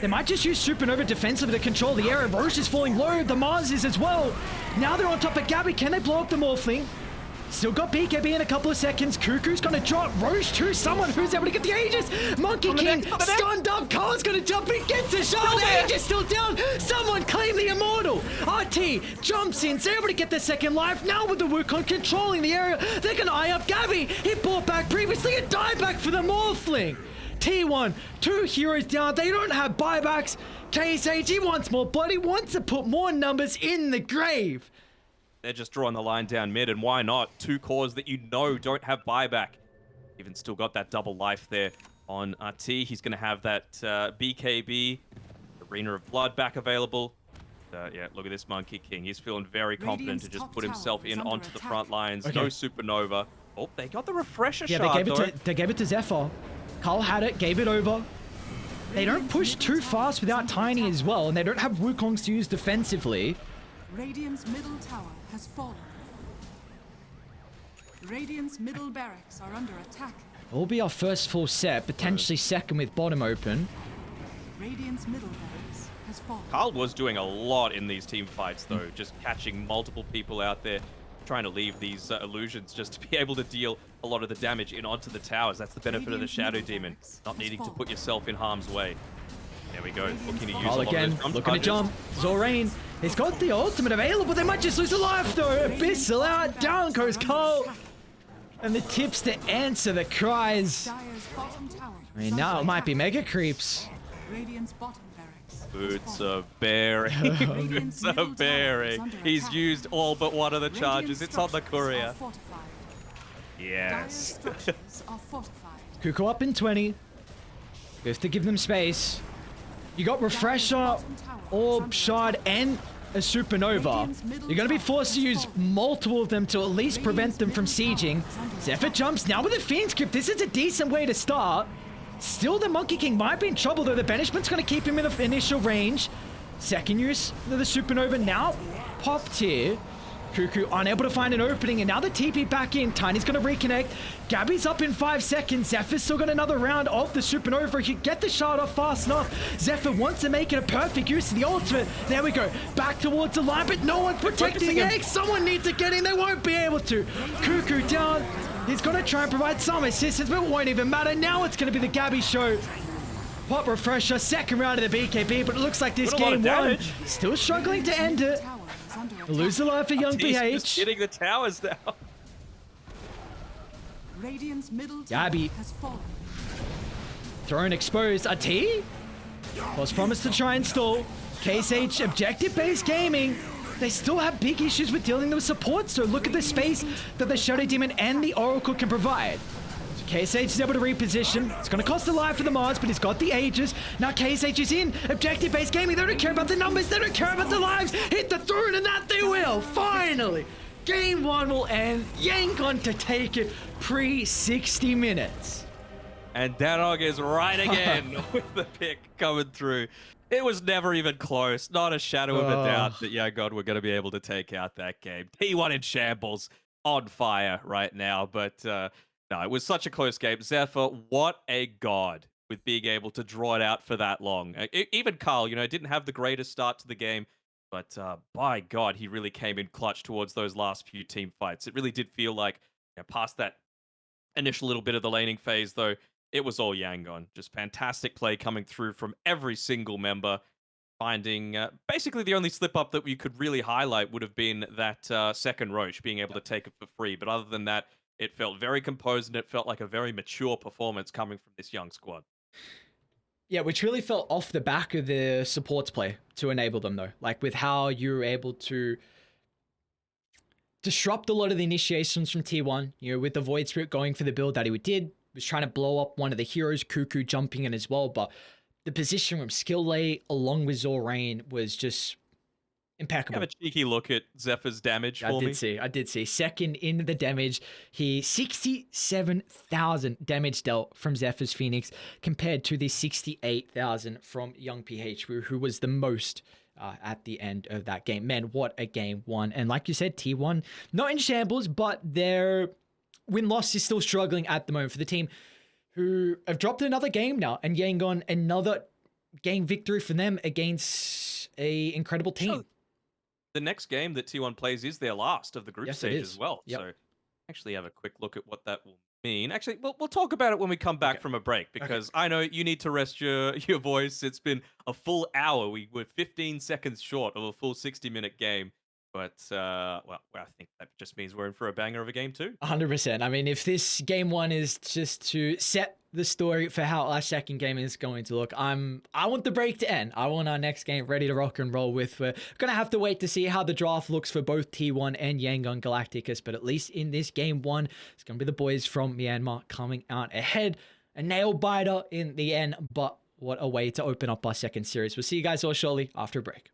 They might just use Supernova defensively to control the area. Roche is falling low. The Mars is as well. Now they're on top of Gabby. Can they blow up the Morphling? Still got BKB in a couple of seconds. Cuckoo's gonna drop. Roche to someone who's able to get the Aegis. Monkey King stunned up. Carl's gonna jump in, gets a shot. The Aegis still down. Someone claim the Immortal. RT jumps in, so able to get the second life. Now with the Wukong controlling the area, they're gonna eye up Gabby. He brought back previously a dieback for the Morphling. T1, 2 heroes down. They don't have buybacks. KSH, he wants more blood. He wants to put more numbers in the grave. They're just drawing the line down mid, and why not? 2 cores that you know don't have buyback. Even still got that double life there. on RT. He's going to have that BKB, Arena of Blood, back available. Yeah, look at this Monkey King. He's feeling very confident to just put himself in onto the front lines. Okay. No supernova. Oh, they got the refresher Yeah, shard, they gave it to Zephyr. Carl had it, gave it over. They don't push too fast without Tiny as well, and they don't have Wukongs to use defensively. Radiant's middle tower has fallen. Radiant's middle barracks are under attack. It'll be our first full set, potentially second with bottom open. Radiant's middle barracks has fallen. Carl was doing a lot in these team fights, though, just catching multiple people out there, trying to leave these illusions just to be able to deal a lot of the damage in onto the towers. That's the benefit of the Shadow Demon, not needing to put yourself in harm's way. There we go, looking to use a Carl lot again, of those looking to jump. Zorain, he's got the ultimate available. They might just lose a life, though. Abyssal out, down goes Carl. And the tips to answer the cries. Dire's bottom tower. I mean, now it might be mega creeps. Radiant's bottom barracks. Boots of bearing. Boots of bearing. He's used all but one of the charges. It's on the courier. Yes. Cuckoo up in 20. You have to give them space. You got Refresher, Orb, Shard, and a Supernova. You're going to be forced to use multiple of them to at least prevent them from sieging. Zephyr jumps now with a Fiend's Grip. This is a decent way to start. Still, the Monkey King might be in trouble, though. The Banishment's going to keep him in the initial range. Second use of the Supernova now popped here. Cuckoo unable to find an opening, and now the TP back in. Tiny's going to reconnect. Gabby's up in 5 seconds. Zephyr's still got another round of the Supernova. He can get the shard off fast enough. Zephyr wants to make it a perfect use of the ultimate. There we go. Back towards the line, but no one protecting X. Someone needs to get in. They won't be able to. Cuckoo down. He's going to try and provide some assistance, but it won't even matter. Now it's going to be the Gabby show. Pop Refresher, second round of the BKB, but it looks like this game one. Still struggling to end it. Lose the life for young BH. Just hitting the towers now. Radiant's middle Gabby. tower has fallen. Throne exposed. A T? Was promised to try and stall. Case H, objective-based gaming. They still have big issues with dealing with support, so look at the space that the Shadow Demon and the Oracle can provide. So Case H is able to reposition. It's going to cost a life for the Mars, but he's got the Aegis. Now Case H is in. Objective-based gaming. They don't care about the numbers. They don't care about the lives. Hit the throne, and that they will. Finally. Game one will end. Yangon to take it pre-60 minutes. And Danog is right again with the pick coming through. It was never even close. Not a shadow of a doubt that Yangon were going to be able to take out that game. T1 in shambles, on fire right now. But no, it was such a close game. Zephyr, what a god with being able to draw it out for that long. Even Carl, didn't have the greatest start to the game. But by God, he really came in clutch towards those last few team fights. It really did feel like, past that initial little bit of the laning phase, though, it was all Yangon. Just fantastic play coming through from every single member. Finding basically the only slip up that we could really highlight would have been that second Roche being able to take it for free. But other than that, it felt very composed and it felt like a very mature performance coming from this young squad. Yeah, which really felt off the back of the supports play to enable them, though. Like with how you were able to disrupt a lot of the initiations from T1, with the Void Spirit going for the build that he did, was trying to blow up one of the heroes, Cuckoo jumping in as well, but the position from Skill Lay along with Zorain was just impeccable. Have a cheeky look at Zephyr's damage for me. I did see. Second in the damage. He 67,000 damage dealt from Zephyr's Phoenix compared to the 68,000 from Young PH, who was the most at the end of that game. Man, what a game one. And like you said, T1, not in shambles, but their win-loss is still struggling at the moment for the team who have dropped another game now. And Yangon, another game victory for them against a incredible team. So the next game that T1 plays is their last of the group stage as well. Yep. So actually have a quick look at what that will mean. Actually, we'll talk about it when we come back from a break, because I know you need to rest your voice. It's been a full hour. We were 15 seconds short of a full 60-minute game. But, well, I think that just means we're in for a banger of a game too. 100%. I mean, if this game one is just to set the story for how our second game is going to look, I want the break to end. I want our next game ready to rock and roll with. We're going to have to wait to see how the draft looks for both T1 and Yangon Galacticos. But at least in this game one, it's going to be the boys from Myanmar coming out ahead. a nail biter in the end, but what a way to open up our second series. We'll see you guys all shortly after a break.